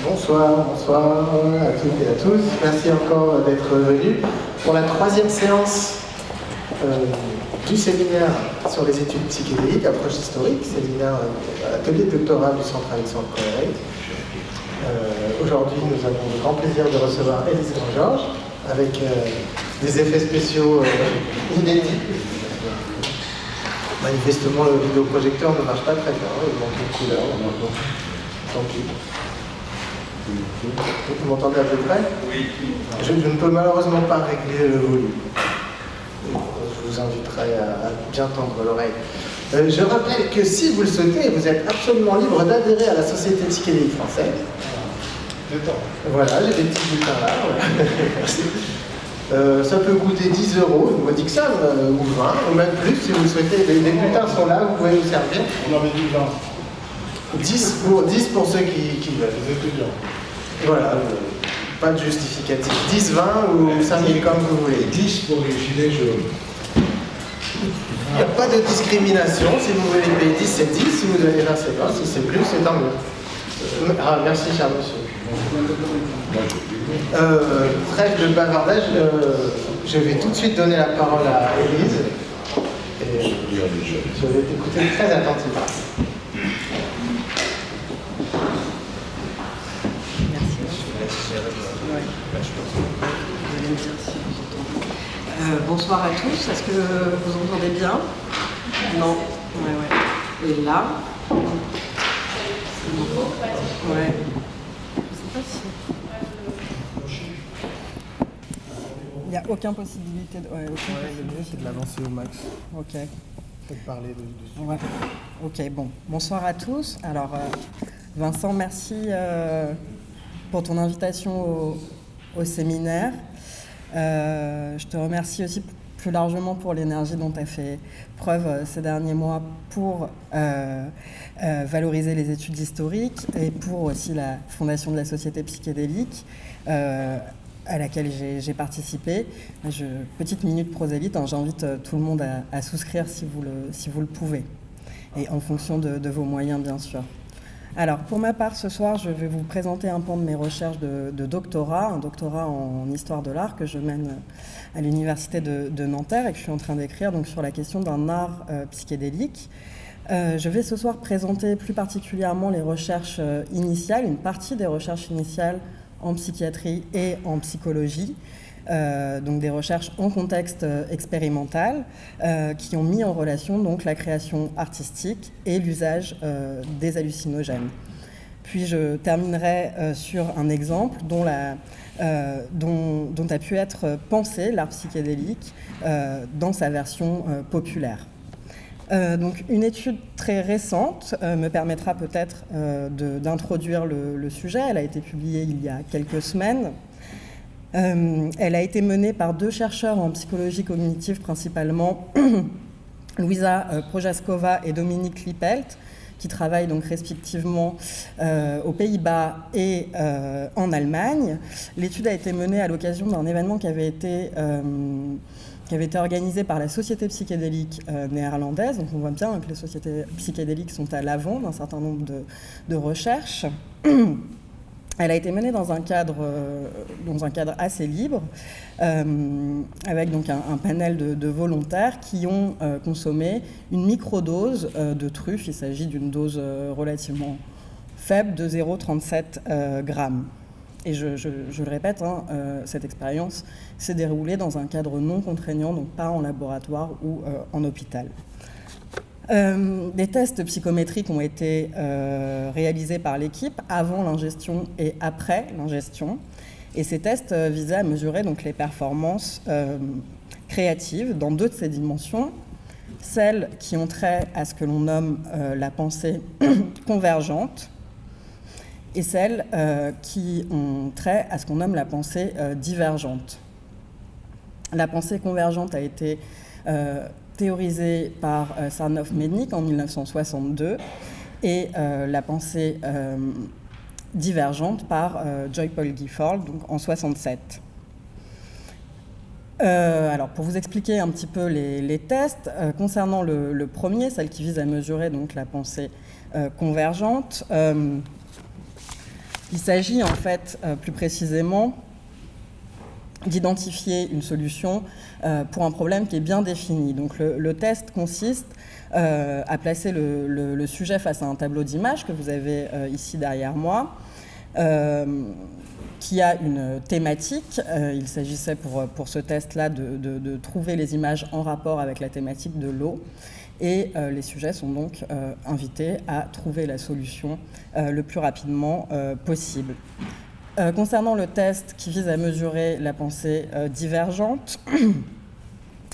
Bonsoir à toutes et à tous. Merci encore d'être venus pour la troisième séance du séminaire sur les études psychédéliques, approche historique, séminaire atelier de doctorat du Centre Alexandre Kolleret. Aujourd'hui, nous avons le grand plaisir de recevoir Élise Jean-Georges avec des effets spéciaux inédits. Manifestement, le vidéoprojecteur ne marche pas très bien, il manque de couleur, tant pis. Vous m'entendez à peu près? Oui. Je ne peux malheureusement pas régler le volume. Je vous inviterai à bien tendre l'oreille. Je rappelle que si vous le souhaitez, vous êtes absolument libre d'adhérer à la Société psychédélique française. Voilà, j'ai des petits bulletins là. Merci. Ça peut coûter 10 €, une modique somme, ou 20, ou même plus si vous le souhaitez. Les bulletins sont là, vous pouvez vous servir. On avait dit 20. 10 pour ceux qui veulent. Les étudiants. Voilà, pas de justificatif. 10, 20 ou 5000 comme vous voulez. 10 pour les gilets jaunes. Il n'y a pas de discrimination. Si vous voulez payer 10, c'est 10. Si vous donnez 20, c'est 20. Si c'est plus, c'est tant mieux. Merci, cher monsieur. Trêve de bavardage. Je vais tout de suite donner la parole à Élise. Et je vais t'écouter très attentivement. Bonsoir à tous, est-ce que vous entendez bien? Non. Ouais. Et là? Ouais. Je sais pas si... Il n'y a aucune possibilité de... Ouais, le mieux c'est de l'avancer au max. Ok. Peut-être parler dessus. Ouais. Ok, bon. Bonsoir à tous. Alors, Vincent, merci pour ton invitation au séminaire. Je te remercie aussi plus largement pour l'énergie dont tu as fait preuve ces derniers mois pour valoriser les études historiques et pour aussi la fondation de la Société psychédélique à laquelle j'ai participé. Petite minute prosélyte, hein, j'invite tout le monde à souscrire si vous le pouvez, et en fonction de vos moyens bien sûr. Alors, pour ma part, ce soir, je vais vous présenter un pan de mes recherches de doctorat, un doctorat en histoire de l'art que je mène à l'université de Nanterre et que je suis en train d'écrire donc, sur la question d'un art psychédélique. Je vais ce soir présenter plus particulièrement les recherches initiales, une partie des recherches initiales en psychiatrie et en psychologie, donc des recherches en contexte expérimental qui ont mis en relation donc la création artistique et l'usage des hallucinogènes. Puis je terminerai sur un exemple dont a pu être pensé l'art psychédélique dans sa version populaire. Donc une étude très récente me permettra peut-être d'introduire le sujet. Elle a été publiée il y a quelques semaines. Elle a été menée par deux chercheurs en psychologie cognitive principalement, Louisa Projaskova et Dominique Lippelt, qui travaillent donc respectivement aux Pays-Bas et en Allemagne. L'étude a été menée à l'occasion d'un événement qui avait été organisé par la Société psychédélique néerlandaise. Donc on voit bien que les sociétés psychédéliques sont à l'avant d'un certain nombre de recherches. Elle a été menée dans un cadre assez libre, avec donc un panel de volontaires qui ont consommé une microdose de truffe. Il s'agit d'une dose relativement faible de 0,37 grammes. Et je le répète, cette expérience s'est déroulée dans un cadre non contraignant, donc pas en laboratoire ou en hôpital. Des tests psychométriques ont été réalisés par l'équipe avant l'ingestion et après l'ingestion. Et ces tests visaient à mesurer donc, les performances créatives dans deux de ces dimensions, celles qui ont trait à ce que l'on nomme la pensée convergente et celles qui ont trait à ce qu'on nomme la pensée divergente. La pensée convergente a été théorisée par Sarnoff-Mednick en 1962 et la pensée divergente par Joy-Paul Gifford donc en 1967. Alors, pour vous expliquer un petit peu les tests, concernant le premier, celle qui vise à mesurer donc, la pensée convergente, Il s'agit en fait plus précisément d'identifier une solution pour un problème qui est bien défini. Donc le test consiste à placer le sujet face à un tableau d'images que vous avez ici derrière moi, qui a une thématique. Il s'agissait pour ce test-là de trouver les images en rapport avec la thématique de l'eau. Et les sujets sont donc invités à trouver la solution le plus rapidement possible. Concernant le test qui vise à mesurer la pensée divergente,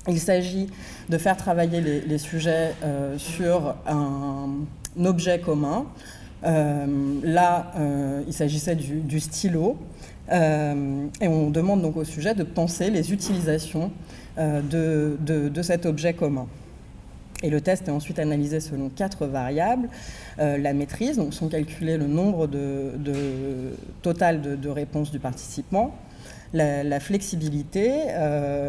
il s'agit de faire travailler les sujets sur un objet commun. Là, il s'agissait du stylo. Et on demande donc au sujet de penser les utilisations de cet objet commun. Et le test est ensuite analysé selon 4 variables. La maîtrise, donc sont calculés le nombre total de réponses du participant. La flexibilité,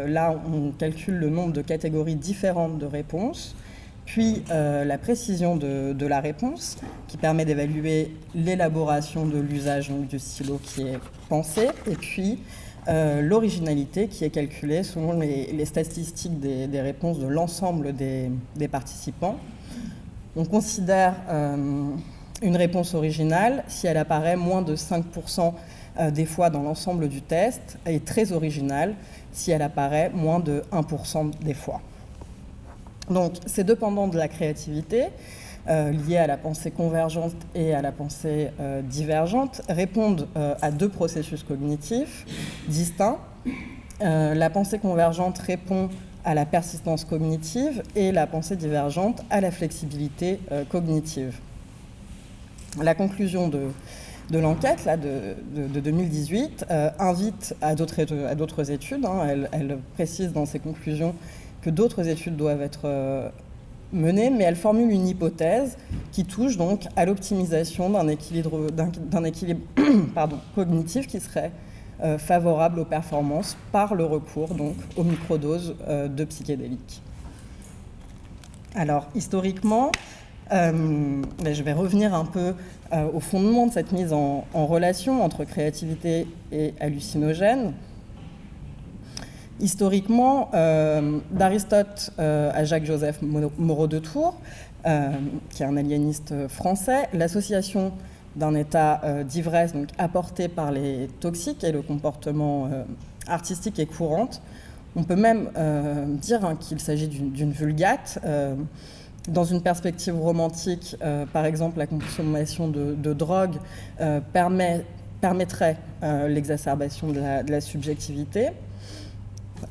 là on calcule le nombre de catégories différentes de réponses. Puis la précision de la réponse, qui permet d'évaluer l'élaboration de l'usage du stylo qui est pensé. Et puis l'originalité qui est calculée selon les statistiques des réponses de l'ensemble des participants. On considère une réponse originale si elle apparaît moins de 5% des fois dans l'ensemble du test, et très originale si elle apparaît moins de 1% des fois. Donc c'est dépendant de la créativité, liée à la pensée convergente et à la pensée divergente, répondent à 2 processus cognitifs distincts. La pensée convergente répond à la persistance cognitive et la pensée divergente à la flexibilité cognitive. La conclusion de l'enquête là, de 2018 invite à d'autres études. Elle précise dans ses conclusions que d'autres études doivent être menées, mais elle formule une hypothèse qui touche donc à l'optimisation d'un équilibre cognitif qui serait favorable aux performances par le recours donc aux microdoses de psychédéliques. Alors historiquement, je vais revenir un peu au fondement de cette mise en relation entre créativité et hallucinogène. Historiquement, d'Aristote à Jacques-Joseph Moreau de Tours, qui est un aliéniste français, l'association d'un état d'ivresse donc apporté par les toxiques et le comportement artistique est courante. On peut même dire qu'il s'agit d'une vulgate. Dans une perspective romantique, par exemple, la consommation de drogue permettrait l'exacerbation de la subjectivité.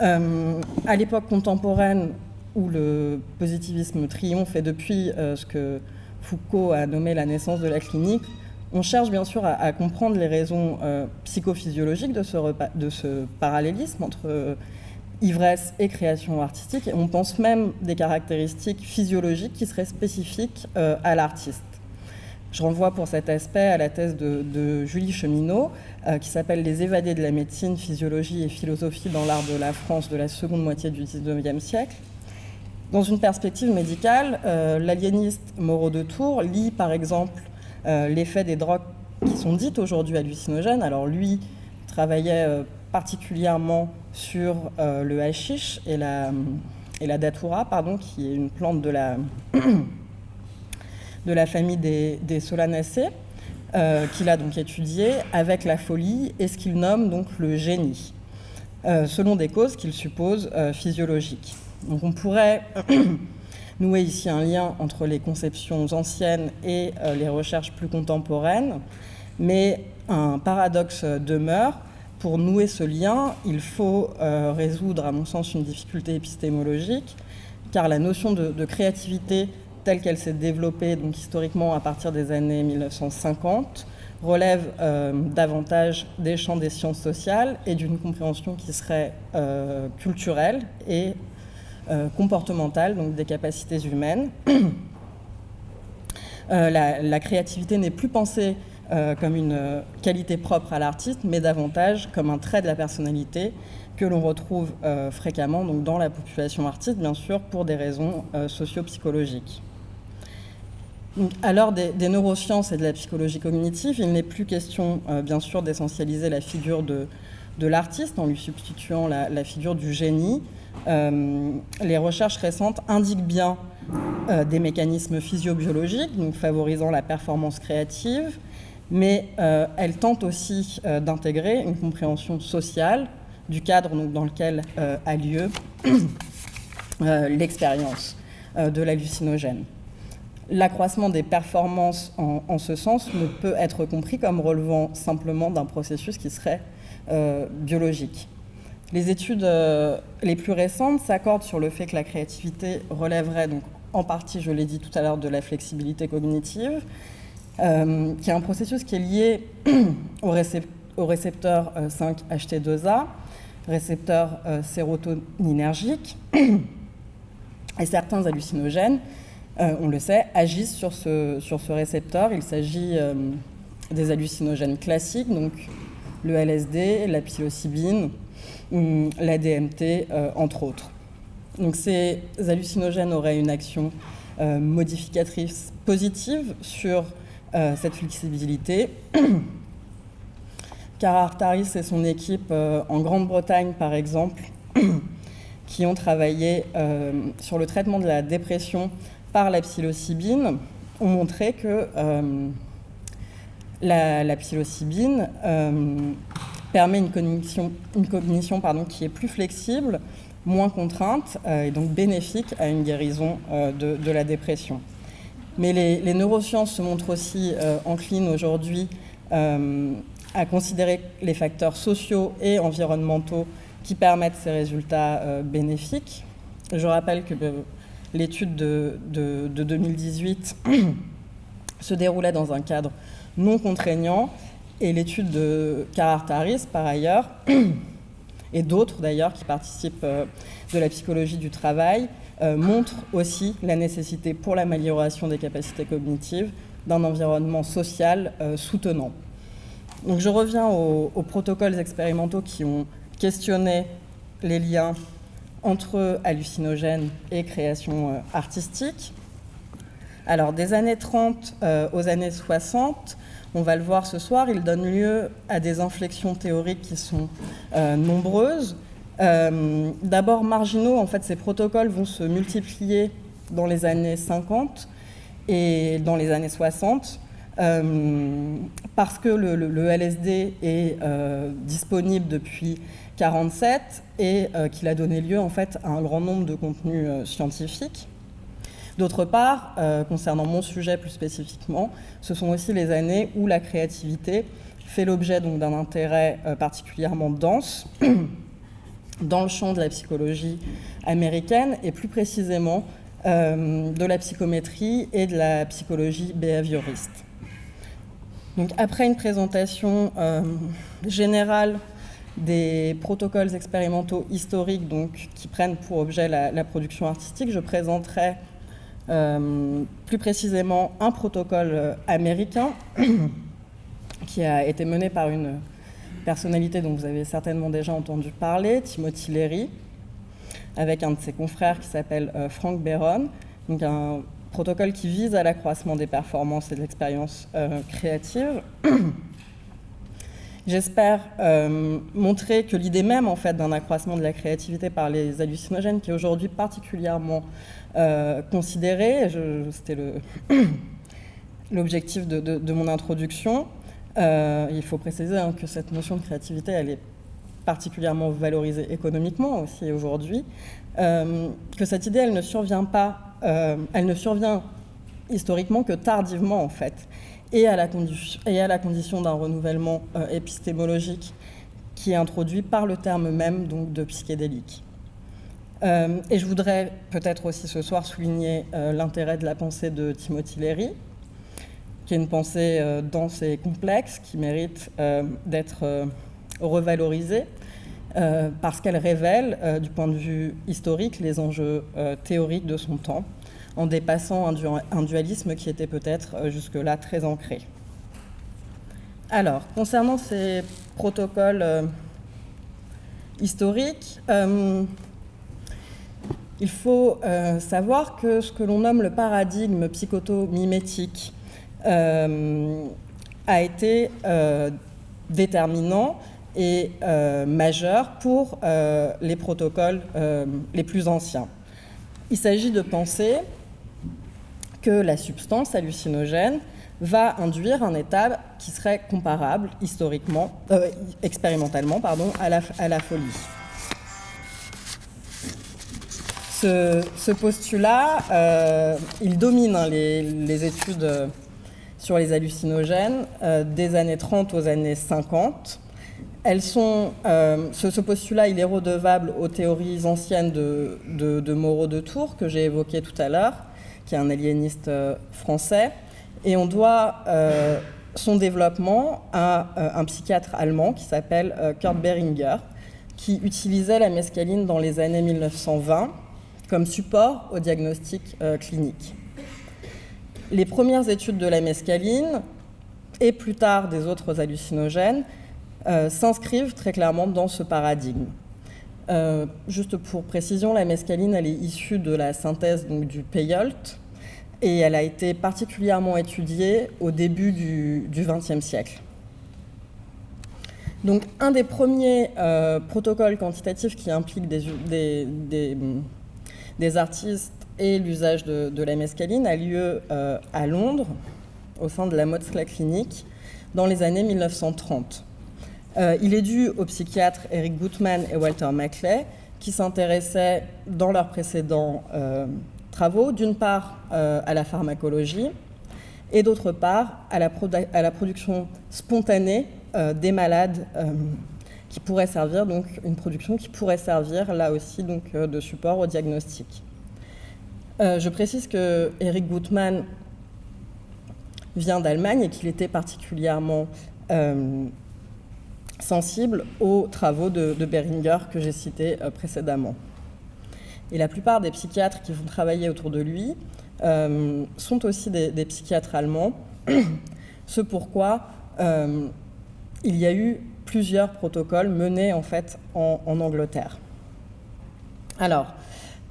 À l'époque contemporaine où le positivisme triomphe et depuis ce que Foucault a nommé la naissance de la clinique, on cherche bien sûr à comprendre les raisons psychophysiologiques de ce parallélisme entre ivresse et création artistique, et on pense même des caractéristiques physiologiques qui seraient spécifiques à l'artiste. Je renvoie pour cet aspect à la thèse de Julie Cheminot, qui s'appelle « Les évadés de la médecine, physiologie et philosophie dans l'art de la France de la seconde moitié du XIXe siècle ». Dans une perspective médicale, l'aliéniste Moreau de Tours lit par exemple l'effet des drogues qui sont dites aujourd'hui hallucinogènes. Alors lui travaillait particulièrement sur le hashish et la datura, qui est une plante de la famille des Solanacées, qu'il a donc étudié avec la folie et ce qu'il nomme donc le génie, selon des causes qu'il suppose physiologiques. Donc on pourrait nouer ici un lien entre les conceptions anciennes et les recherches plus contemporaines, mais un paradoxe demeure. Pour nouer ce lien, il faut résoudre, à mon sens, une difficulté épistémologique, car la notion de créativité telle qu'elle s'est développée donc historiquement à partir des années 1950 relève davantage des champs des sciences sociales et d'une compréhension qui serait culturelle et comportementale, donc des capacités humaines. La créativité n'est plus pensée comme une qualité propre à l'artiste, mais davantage comme un trait de la personnalité que l'on retrouve fréquemment donc dans la population artiste, bien sûr, pour des raisons socio-psychologiques. Donc, à l'heure des neurosciences et de la psychologie cognitive, il n'est plus question, bien sûr, d'essentialiser la figure de l'artiste en lui substituant la figure du génie. Les recherches récentes indiquent bien des mécanismes physiobiologiques, donc favorisant la performance créative, mais elles tentent aussi d'intégrer une compréhension sociale du cadre donc, dans lequel a lieu l'expérience de l'hallucinogène. L'accroissement des performances en ce sens ne peut être compris comme relevant simplement d'un processus qui serait biologique. Les études les plus récentes s'accordent sur le fait que la créativité relèverait, donc, en partie, je l'ai dit tout à l'heure, de la flexibilité cognitive, qui est un processus qui est lié au récepteur 5-HT2A, récepteur sérotoninergique, et certains hallucinogènes, on le sait, agissent sur ce récepteur. Il s'agit des hallucinogènes classiques, donc le LSD, la psilocybine, la DMT, entre autres. Donc ces hallucinogènes auraient une action modificatrice positive sur cette flexibilité. Cara Artaris et son équipe en Grande-Bretagne, par exemple, qui ont travaillé sur le traitement de la dépression par la psilocybine, ont montré que la psilocybine permet une cognition qui est plus flexible, moins contrainte et donc bénéfique à une guérison de la dépression. Mais les neurosciences se montrent aussi enclines aujourd'hui à considérer les facteurs sociaux et environnementaux qui permettent ces résultats bénéfiques. Je rappelle que l'étude de 2018 se déroulait dans un cadre non contraignant et l'étude de Cara Artaris, par ailleurs, et d'autres d'ailleurs qui participent de la psychologie du travail, montre aussi la nécessité pour l'amélioration des capacités cognitives d'un environnement social soutenant. Donc je reviens aux protocoles expérimentaux qui ont questionné les liens entre hallucinogènes et création artistique. Alors des années 30 aux années 60, on va le voir ce soir, ils donnent lieu à des inflexions théoriques qui sont nombreuses. D'abord marginaux, en fait ces protocoles vont se multiplier dans les années 50 et dans les années 60 parce que le LSD est disponible depuis 1947 et qu'il a donné lieu en fait à un grand nombre de contenus scientifiques. D'autre part, concernant mon sujet plus spécifiquement, ce sont aussi les années où la créativité fait l'objet donc d'un intérêt particulièrement dense dans le champ de la psychologie américaine et plus précisément de la psychométrie et de la psychologie behavioriste. Donc, après une présentation générale des protocoles expérimentaux historiques donc, qui prennent pour objet la production artistique, je présenterai plus précisément un protocole américain qui a été mené par une personnalité dont vous avez certainement déjà entendu parler, Timothy Leary, avec un de ses confrères qui s'appelle Frank Barron, donc un protocole qui vise à l'accroissement des performances et de l'expérience créative. J'espère montrer que l'idée même en fait, d'un accroissement de la créativité par les hallucinogènes, qui est aujourd'hui particulièrement considérée, c'était l'objectif de mon introduction. Il faut préciser que cette notion de créativité, elle est particulièrement valorisée économiquement aussi aujourd'hui, que cette idée, elle ne survient historiquement que tardivement en fait, et à la condition d'un renouvellement épistémologique qui est introduit par le terme même donc, de psychédélique. Et je voudrais peut-être aussi ce soir souligner l'intérêt de la pensée de Timothy Leary, qui est une pensée dense et complexe, qui mérite d'être revalorisée, parce qu'elle révèle, du point de vue historique, les enjeux théoriques de son temps, en dépassant un dualisme qui était peut-être jusque-là très ancré. Alors, concernant ces protocoles historiques, il faut savoir que ce que l'on nomme le paradigme psychotomimétique a été déterminant et majeur pour les protocoles les plus anciens. Il s'agit de penser que la substance hallucinogène va induire un état qui serait comparable expérimentalement, à la folie. Ce postulat, il domine les études sur les hallucinogènes des années 30 aux années 50. Ce postulat, il est redevable aux théories anciennes de Moreau de Tours, que j'ai évoqué tout à l'heure, qui est un aliéniste français. Et on doit son développement à un psychiatre allemand qui s'appelle Kurt Beringer, qui utilisait la mescaline dans les années 1920 comme support au diagnostic clinique. Les premières études de la mescaline, et plus tard des autres hallucinogènes, s'inscrivent très clairement dans ce paradigme. Juste pour précision, la mescaline, elle est issue de la synthèse donc, du peyote, et elle a été particulièrement étudiée au début du XXe siècle. Donc, un des premiers protocoles quantitatifs qui implique des artistes et l'usage de la mescaline a lieu à Londres, au sein de la Maudsley Clinic, dans les années 1930. Il est dû aux psychiatres Eric Gutmann et Walter Maclay, qui s'intéressaient dans leurs précédents travaux, d'une part à la pharmacologie et d'autre part à la production spontanée des malades qui pourrait servir, donc une production qui pourrait servir là aussi donc, de support au diagnostic. Je précise que Eric Gutmann vient d'Allemagne et qu'il était particulièrement sensible aux travaux de Beringer que j'ai cités précédemment. Et la plupart des psychiatres qui vont travailler autour de lui sont aussi des psychiatres allemands, ce pourquoi il y a eu plusieurs protocoles menés en fait en Angleterre. Alors,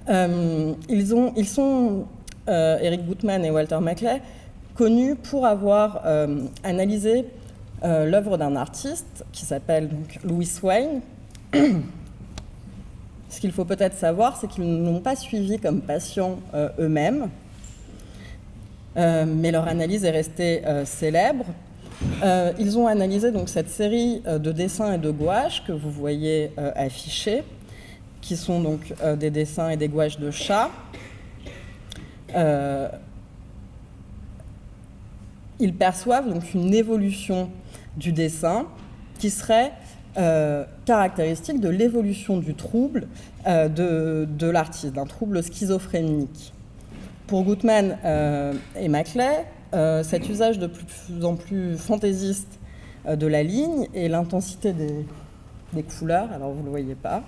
ils sont, Eric Gutmann et Walter Maclay, connus pour avoir analysé l'œuvre d'un artiste qui s'appelle donc Louis Wain. Ce qu'il faut peut-être savoir, c'est qu'ils ne l'ont pas suivi comme patients eux-mêmes, mais leur analyse est restée célèbre. Ils ont analysé donc cette série de dessins et de gouaches que vous voyez affichés, qui sont donc des dessins et des gouaches de chats. Ils perçoivent donc une évolution du dessin qui serait caractéristique de l'évolution du trouble de l'artiste, d'un trouble schizophrénique. Pour Gutmann et Maclay, cet usage de plus en plus fantaisiste de la ligne et l'intensité des couleurs, alors vous ne le voyez pas,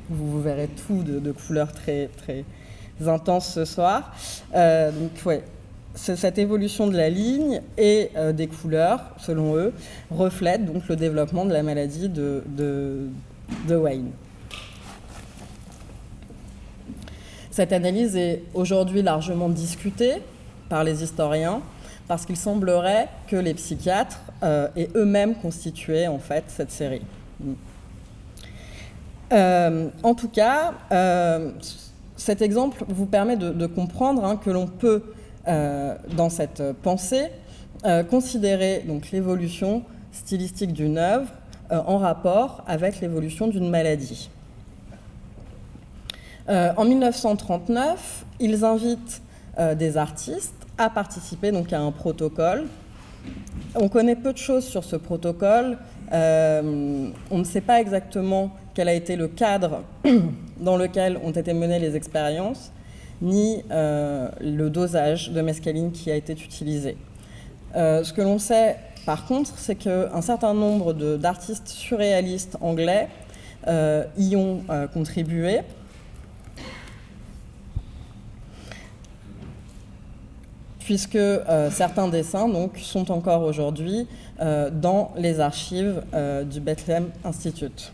vous verrez tout de couleurs très, très intenses ce soir. Donc, ouais. Cette évolution de la ligne et des couleurs, selon eux, reflète donc le développement de la maladie de Wayne. Cette analyse est aujourd'hui largement discutée par les historiens parce qu'il semblerait que les psychiatres aient eux-mêmes constitué en fait cette série. En tout cas, cet exemple vous permet de comprendre que l'on peut dans cette pensée, considérer donc l'évolution stylistique d'une œuvre en rapport avec l'évolution d'une maladie. En 1939, ils invitent des artistes à participer donc, à un protocole. On connaît peu de choses sur ce protocole. On ne sait pas exactement quel a été le cadre dans lequel ont été menées les expériences, ni le dosage de mescaline qui a été utilisé. Ce que l'on sait, par contre, c'est qu'un certain nombre d'artistes surréalistes anglais y ont contribué. Puisque certains dessins donc, sont encore aujourd'hui dans les archives du Bethlehem Institute.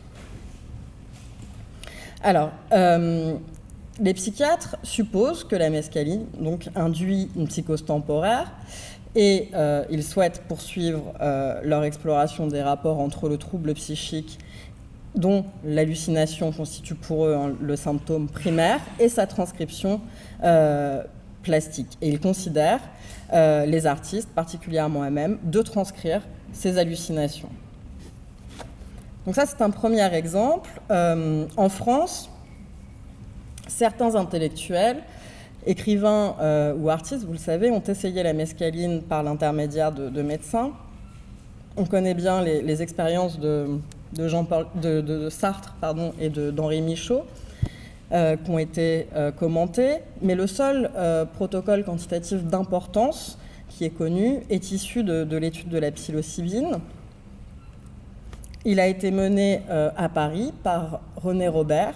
Alors, les psychiatres supposent que la mescaline donc, induit une psychose temporaire et ils souhaitent poursuivre leur exploration des rapports entre le trouble psychique dont l'hallucination constitue pour eux le symptôme primaire et sa transcription plastique. Et ils considèrent, les artistes, particulièrement eux-mêmes, de transcrire ces hallucinations. Donc ça, c'est un premier exemple. En France, certains intellectuels, écrivains ou artistes, vous le savez, ont essayé la mescaline par l'intermédiaire de médecins. On connaît bien les expériences de Sartre et d'Henri Michaud, qui ont été commentées, mais le seul protocole quantitatif d'importance qui est connu est issu de l'étude de la psilocybine. Il a été mené à Paris par René Robert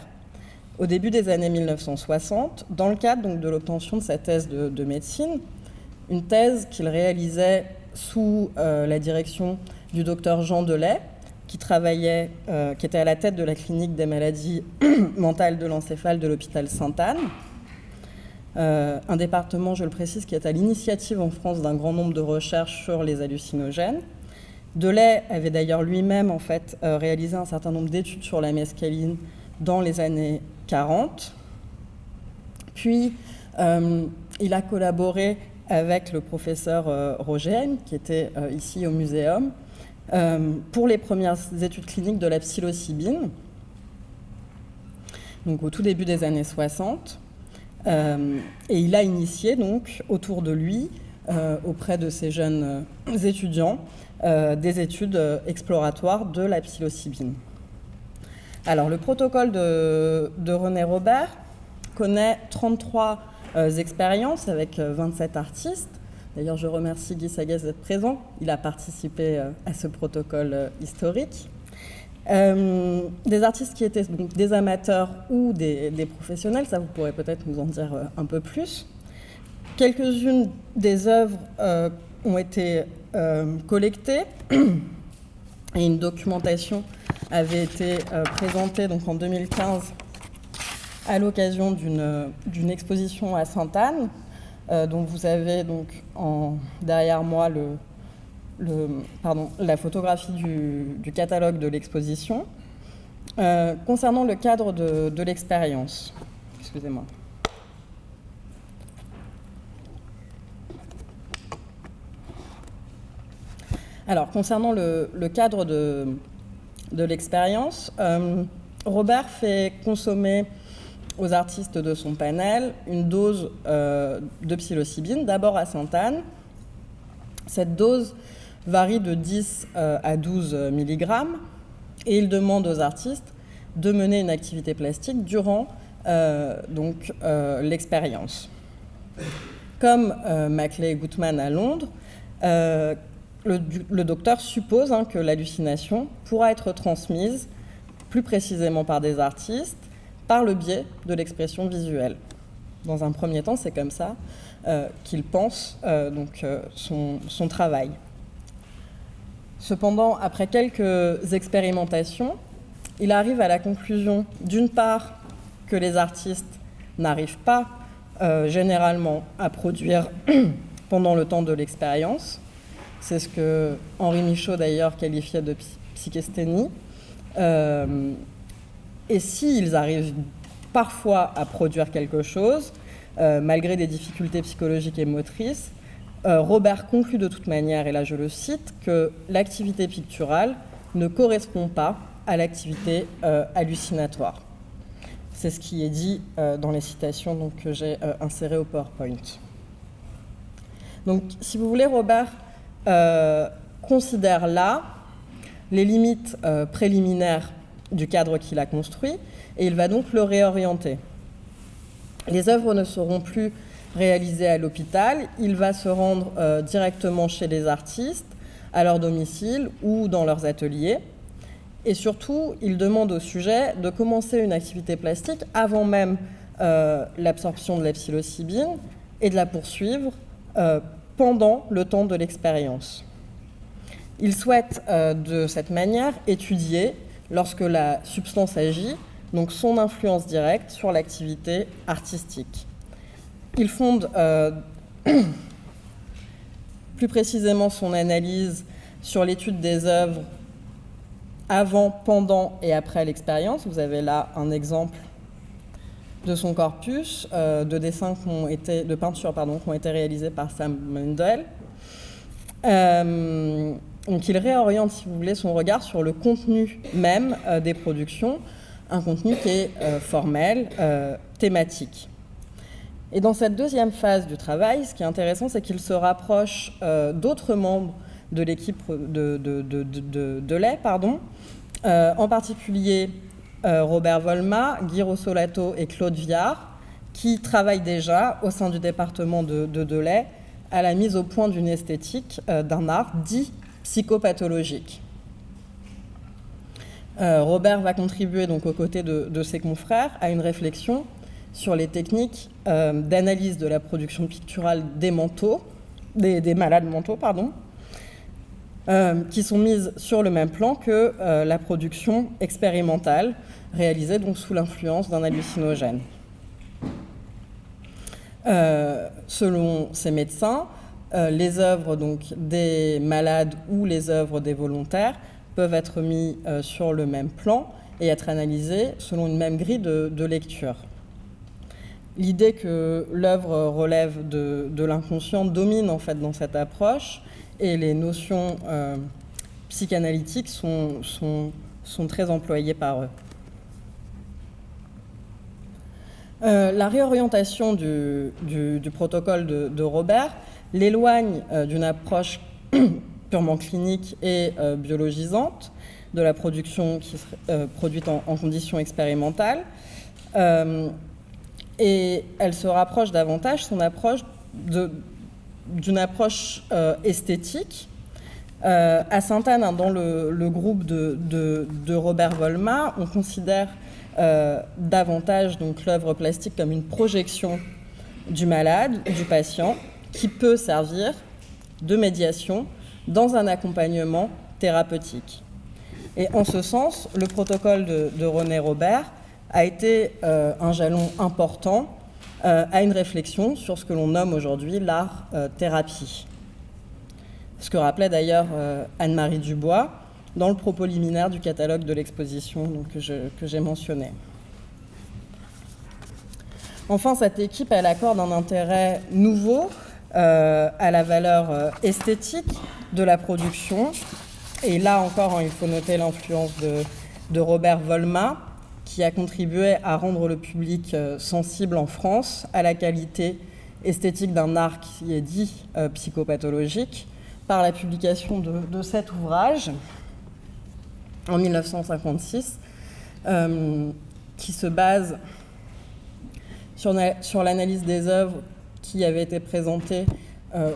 au début des années 1960, dans le cadre donc, de l'obtention de sa thèse de médecine, une thèse qu'il réalisait sous la direction du docteur Jean Delay, qui était à la tête de la clinique des maladies mentales de l'encéphale de l'hôpital Sainte-Anne, un département, je le précise, qui est à l'initiative en France d'un grand nombre de recherches sur les hallucinogènes. Delay avait d'ailleurs lui-même réalisé un certain nombre d'études sur la mescaline dans les années 40. Puis, il a collaboré avec le professeur Roger Heim, qui était ici au Muséum, pour les premières études cliniques de la psilocybine, donc au tout début des années 60. Et il a initié donc autour de lui, auprès de ces jeunes étudiants, des études exploratoires de la psilocybine. Alors, le protocole de René Robert connaît 33 expériences avec 27 artistes. D'ailleurs, je remercie Guy Sagès d'être présent. Il a participé à ce protocole historique. Des artistes qui étaient donc des amateurs ou des professionnels, ça vous pourrez peut-être nous en dire un peu plus. Quelques-unes des œuvres ont été collectées et une documentation avait été présentée donc, en 2015 à l'occasion d'une exposition à Sainte-Anne, dont vous avez donc derrière moi la photographie du catalogue de l'exposition. Concernant le cadre de l'expérience, excusez-moi. Alors, concernant le cadre de l'expérience, Robert fait consommer aux artistes de son panel une dose de psilocybine, d'abord à Sainte-Anne. Cette dose varie de 10 à 12 mg et il demande aux artistes de mener une activité plastique durant l'expérience. Comme Maclay et Gutman à Londres, le docteur suppose que l'hallucination pourra être transmise plus précisément par des artistes par le biais de l'expression visuelle. Dans un premier temps, c'est comme ça qu'il pense son travail. Cependant, après quelques expérimentations, il arrive à la conclusion, d'une part, que les artistes n'arrivent pas généralement à produire pendant le temps de l'expérience. C'est ce que Henri Michaud, d'ailleurs, qualifiait de psychasthénie. Et s'ils arrivent parfois à produire quelque chose, malgré des difficultés psychologiques et motrices, Robert conclut de toute manière, et là je le cite, que l'activité picturale ne correspond pas à l'activité hallucinatoire. C'est ce qui est dit dans les citations que j'ai insérées au PowerPoint. Donc, si vous voulez, Robert considère là les limites préliminaires du cadre qu'il a construit, et il va donc le réorienter. Les œuvres ne seront plus réalisées à l'hôpital, il va se rendre directement chez les artistes, à leur domicile ou dans leurs ateliers. Et surtout, il demande au sujet de commencer une activité plastique avant même l'absorption de la psilocybine et de la poursuivre pendant le temps de l'expérience. Il souhaite de cette manière étudier, lorsque la substance agit, donc son influence directe sur l'activité artistique. Il fonde plus précisément son analyse sur l'étude des œuvres avant, pendant et après l'expérience. Vous avez là un exemple de son corpus de dessins de peinture qui ont été réalisés par Sam Mundell. Donc il réoriente, si vous voulez, son regard sur le contenu même des productions, un contenu qui est formel, thématique. Et dans cette deuxième phase du travail, ce qui est intéressant, c'est qu'il se rapproche d'autres membres de l'équipe de Lay, en particulier Robert Volmat, Guy Rossolato et Claude Viard, qui travaillent déjà au sein du département de Lay à la mise au point d'une esthétique d'un art dit psychopathologique. Robert va contribuer donc aux côtés de ses confrères à une réflexion sur les techniques d'analyse de la production picturale des malades mentaux, qui sont mises sur le même plan que la production expérimentale réalisée donc sous l'influence d'un hallucinogène. Selon ces médecins, les œuvres donc, des malades ou les œuvres des volontaires peuvent être mis sur le même plan et être analysées selon une même grille de lecture. L'idée que l'œuvre relève de l'inconscient domine en fait dans cette approche et les notions psychanalytiques sont très employées par eux. La réorientation du protocole de Robert l'éloigne d'une approche purement clinique et biologisante de la production qui serait produite en conditions expérimentales, et elle se rapproche davantage d'une approche esthétique. À Sainte-Anne, dans le groupe de Robert Volmat, on considère davantage donc l'œuvre plastique comme une projection du malade, du patient, qui peut servir de médiation dans un accompagnement thérapeutique. Et en ce sens, le protocole de René Robert a été un jalon important à une réflexion sur ce que l'on nomme aujourd'hui l'art-thérapie. Ce que rappelait d'ailleurs Anne-Marie Dubois dans le propos liminaire du catalogue de l'exposition que j'ai mentionné. Enfin, cette équipe, elle accorde un intérêt nouveau à la valeur esthétique de la production. Et là encore, il faut noter l'influence de Robert Volmat, qui a contribué à rendre le public sensible en France à la qualité esthétique d'un art qui est dit psychopathologique, par la publication de cet ouvrage en 1956, qui se base sur l'analyse des œuvres qui avaient été présentées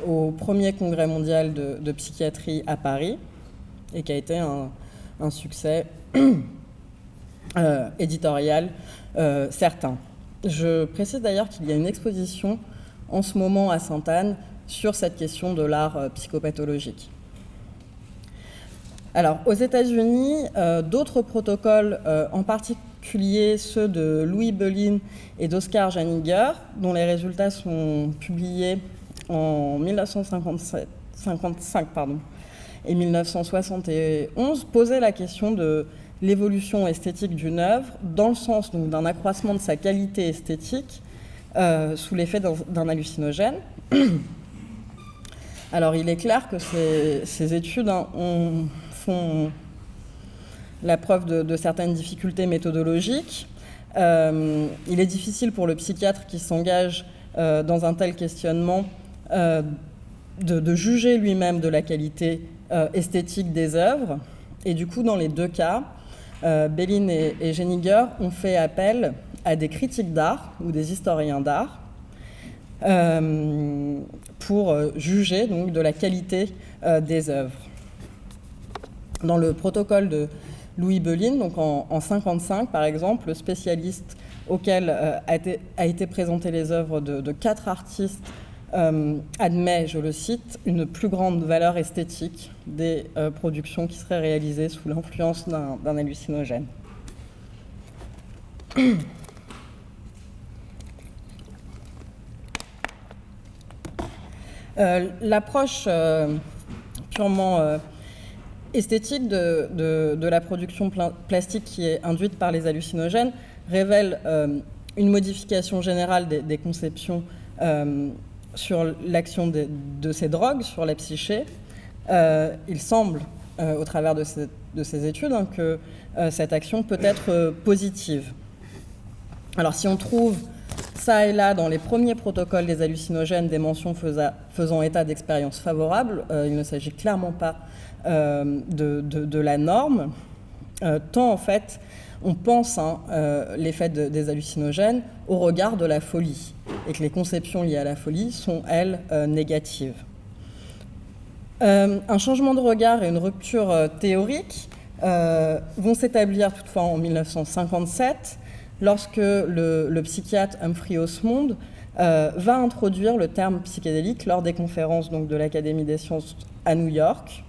au premier congrès mondial de psychiatrie à Paris et qui a été un succès éditorial certain. Je précise d'ailleurs qu'il y a une exposition en ce moment à Sainte-Anne sur cette question de l'art psychopathologique. Alors, aux États-Unis, d'autres protocoles, en particulier ceux de Louis Belin et d'Oscar Janiger, dont les résultats sont publiés en 1955 et 1971, posaient la question de l'évolution esthétique d'une œuvre dans le sens donc, d'un accroissement de sa qualité esthétique sous l'effet d'un hallucinogène. Alors, il est clair que ces études font la preuve de certaines difficultés méthodologiques. Il est difficile pour le psychiatre qui s'engage dans un tel questionnement de juger lui-même de la qualité esthétique des œuvres. Et du coup, dans les deux cas, Belin et Janiger ont fait appel à des critiques d'art ou des historiens d'art pour juger donc, de la qualité des œuvres. Dans le protocole de Louis Belin, donc en 1955 par exemple, le spécialiste auquel a été présentées les œuvres de 4 artistes admet, je le cite, une plus grande valeur esthétique des productions qui seraient réalisées sous l'influence d'un hallucinogène. L'approche purement esthétique de la production plastique qui est induite par les hallucinogènes révèle une modification générale des conceptions sur l'action de ces drogues sur la psyché. Il semble, au travers de ces études, que cette action peut être positive. Alors si on trouve ça et là dans les premiers protocoles des hallucinogènes des mentions faisant état d'expériences favorables, il ne s'agit clairement pas de la norme, tant en fait on pense l'effet des hallucinogènes au regard de la folie, et que les conceptions liées à la folie sont, elles, négatives. Un changement de regard et une rupture théorique vont s'établir toutefois en 1957, lorsque le psychiatre Humphrey Osmond va introduire le terme psychédélique lors des conférences donc, de l'Académie des sciences à New York.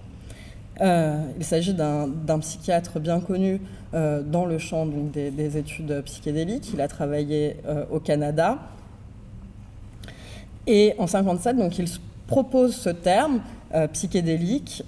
Il s'agit d'un psychiatre bien connu dans le champ donc, des études psychédéliques. Il a travaillé au Canada. Et en 1957, donc, il propose ce terme psychédélique,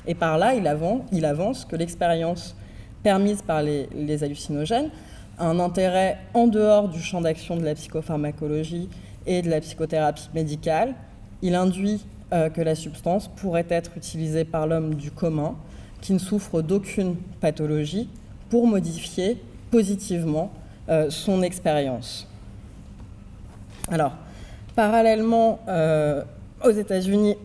et par là, il avance que l'expérience permise par les hallucinogènes a un intérêt en dehors du champ d'action de la psychopharmacologie et de la psychothérapie médicale. Il induit que la substance pourrait être utilisée par l'homme du commun, qui ne souffre d'aucune pathologie, pour modifier positivement son expérience. Alors, parallèlement aux États-Unis,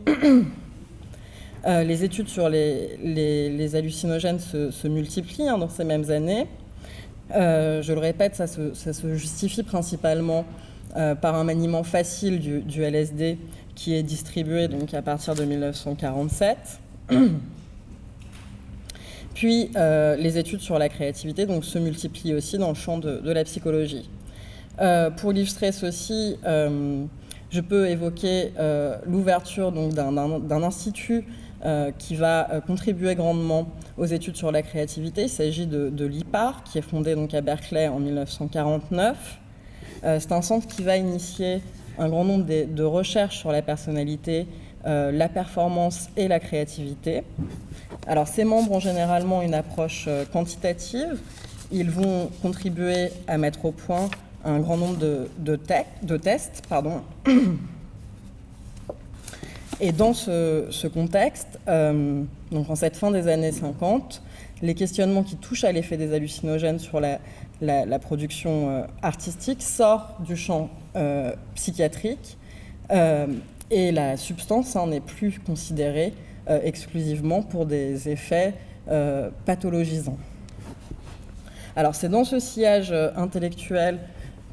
les études sur les hallucinogènes se multiplient dans ces mêmes années. Je le répète, ça se justifie principalement par un maniement facile du LSD qui est distribué donc, à partir de 1947. Puis les études sur la créativité donc, se multiplient aussi dans le champ de la psychologie. Pour illustrer ceci, je peux évoquer l'ouverture donc, d'un institut qui va contribuer grandement aux études sur la créativité. Il s'agit de l'IPAR, qui est fondé donc, à Berkeley en 1949. C'est un centre qui va initier un grand nombre de recherches sur la personnalité, la performance et la créativité. Alors, ces membres ont généralement une approche quantitative. Ils vont contribuer à mettre au point un grand nombre de tests. Et dans ce contexte, donc en cette fin des années 50, les questionnements qui touchent à l'effet des hallucinogènes sur la production artistique sortent du champ psychiatrique et la substance n'est plus considérée exclusivement pour des effets pathologisants. Alors c'est dans ce sillage intellectuel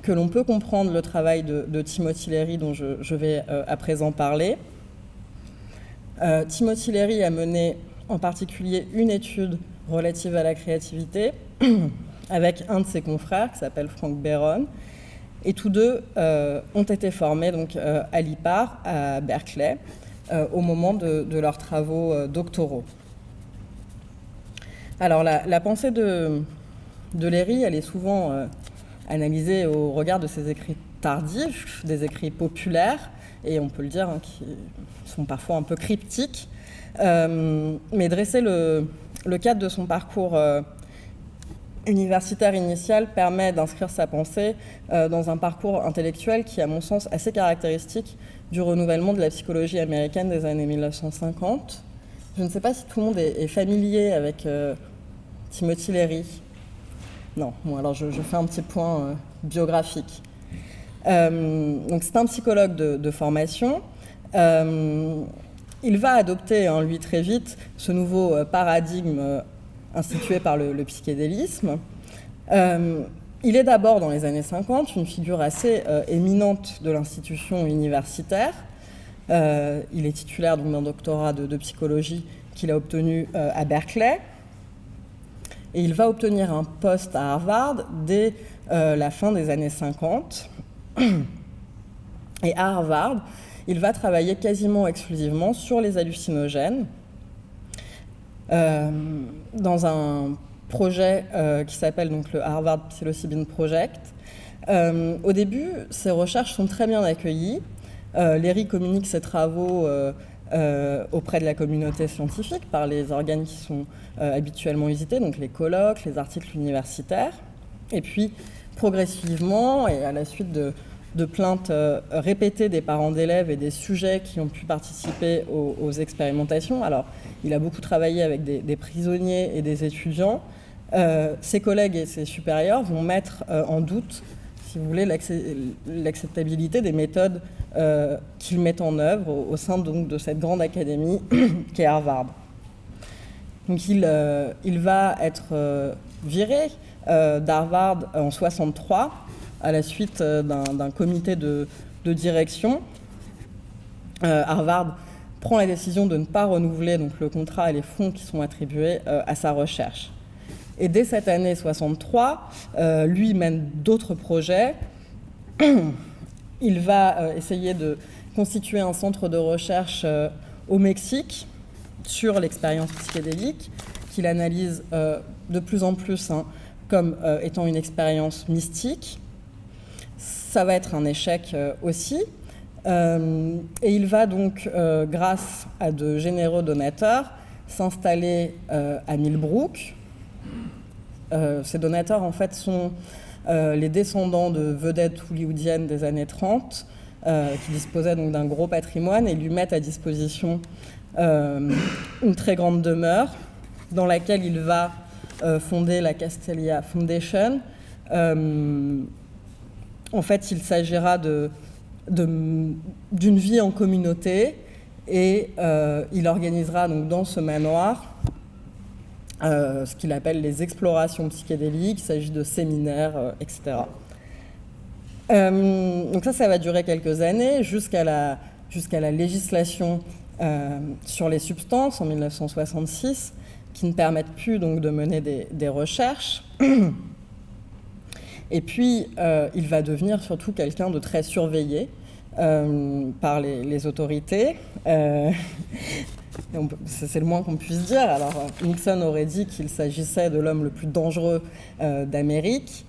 que l'on peut comprendre le travail de Timothy Leary dont je vais à présent parler. Timothy Leary a mené en particulier une étude relative à la créativité avec un de ses confrères qui s'appelle Frank Barron, et tous deux ont été formés donc, à l'IPAR à Berkeley au moment de leurs travaux doctoraux. Alors la pensée de Leary, elle est souvent analysée au regard de ses écrits tardifs, des écrits populaires, et on peut le dire, qui sont parfois un peu cryptiques, mais dresser le cadre de son parcours universitaire initial permet d'inscrire sa pensée dans un parcours intellectuel qui est, à mon sens, assez caractéristique du renouvellement de la psychologie américaine des années 1950. Je ne sais pas si tout le monde est familier avec Timothy Leary. Non, bon, alors je fais un petit point biographique. Donc c'est un psychologue de formation. Il va adopter, lui, très vite, ce nouveau paradigme institué par le psychédélisme. Il est d'abord, dans les années 50, une figure assez éminente de l'institution universitaire. Il est titulaire d'un doctorat de psychologie qu'il a obtenu à Berkeley. Et il va obtenir un poste à Harvard dès la fin des années 50. Et à Harvard, il va travailler quasiment exclusivement sur les hallucinogènes dans un projet qui s'appelle donc le Harvard Psilocybin Project. Au début, ces recherches sont très bien accueillies. Léry communique ses travaux auprès de la communauté scientifique par les organes qui sont habituellement usités, donc les colloques, les articles universitaires. Et puis, progressivement, et à la suite de plaintes répétées des parents d'élèves et des sujets qui ont pu participer aux expérimentations, alors il a beaucoup travaillé avec des prisonniers et des étudiants, ses collègues et ses supérieurs vont mettre en doute, si vous voulez, l'acceptabilité des méthodes qu'il met en œuvre au sein donc, de cette grande académie qu'est Harvard. Donc il va être viré d'Harvard en 1963 à la suite d'un comité de direction. Harvard prend la décision de ne pas renouveler donc, le contrat et les fonds qui sont attribués à sa recherche. Et dès cette année 63, lui mène d'autres projets. Il va essayer de constituer un centre de recherche au Mexique sur l'expérience psychédélique, qu'il analyse de plus en plus comme étant une expérience mystique. Ça va être un échec aussi. Et il va donc, grâce à de généreux donateurs, s'installer à Millbrook. Ces donateurs, en fait, sont les descendants de vedettes hollywoodiennes des années 30, qui disposaient donc d'un gros patrimoine et lui mettent à disposition une très grande demeure dans laquelle il va fonder la Castelia Foundation. En fait, il s'agira d'une vie en communauté et il organisera donc dans ce manoir ce qu'il appelle les explorations psychédéliques. Il s'agit de séminaires, etc. Donc ça va durer quelques années jusqu'à la législation sur les substances en 1966 qui ne permettent plus donc de mener des recherches. Et puis, il va devenir surtout quelqu'un de très surveillé par les autorités. C'est le moins qu'on puisse dire. Alors, Nixon aurait dit qu'il s'agissait de l'homme le plus dangereux d'Amérique.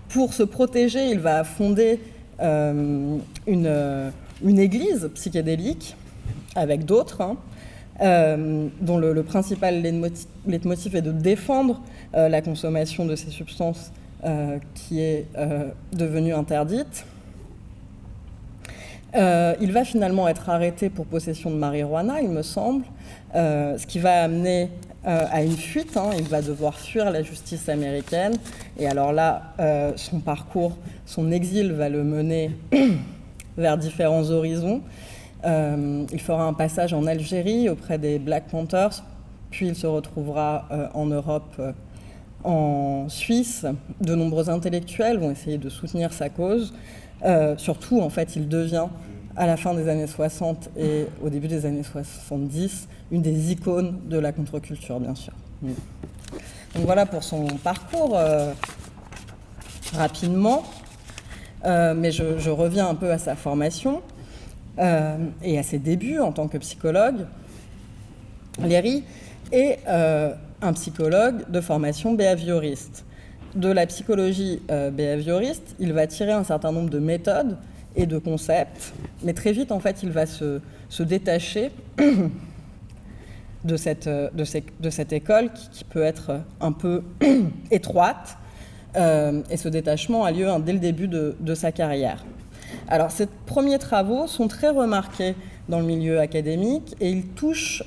Pour se protéger, il va fonder une église psychédélique avec d'autres, dont le principal leitmotiv est de défendre la consommation de ces substances qui est devenue interdite. Il va finalement être arrêté pour possession de marijuana, il me semble, ce qui va amener à une fuite. Il va devoir fuir la justice américaine. Et alors là, son parcours, son exil va le mener vers différents horizons. Il fera un passage en Algérie auprès des Black Panthers, puis il se retrouvera en Europe, en Suisse. De nombreux intellectuels vont essayer de soutenir sa cause. Surtout, en fait, il devient, à la fin des années 60 et au début des années 70, une des icônes de la contre-culture, bien sûr. Donc voilà pour son parcours, rapidement. Mais je reviens un peu à sa formation et à ses débuts en tant que psychologue. Léry est un psychologue de formation behavioriste. De la psychologie behavioriste, il va tirer un certain nombre de méthodes et de concepts, mais très vite, en fait, il va se détacher de cette école qui peut être un peu étroite, et ce détachement a lieu dès le début de sa carrière. Alors, ces premiers travaux sont très remarqués dans le milieu académique et ils touchent...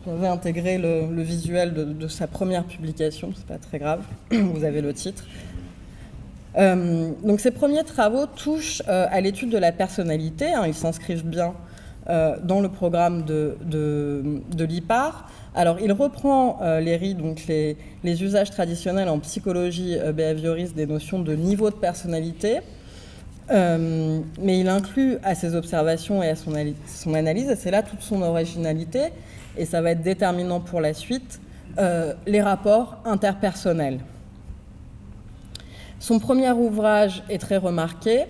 J'avais intégré le visuel de sa première publication, c'est pas très grave, vous avez le titre. Donc ces premiers travaux touchent à l'étude de la personnalité, ils s'inscrivent bien dans le programme de l'IPAR. Alors il reprend, Léry, donc les usages traditionnels en psychologie behavioriste des notions de niveau de personnalité, mais il inclut à ses observations et à son analyse, et c'est là toute son originalité, et ça va être déterminant pour la suite, les rapports interpersonnels. Son premier ouvrage est très remarqué.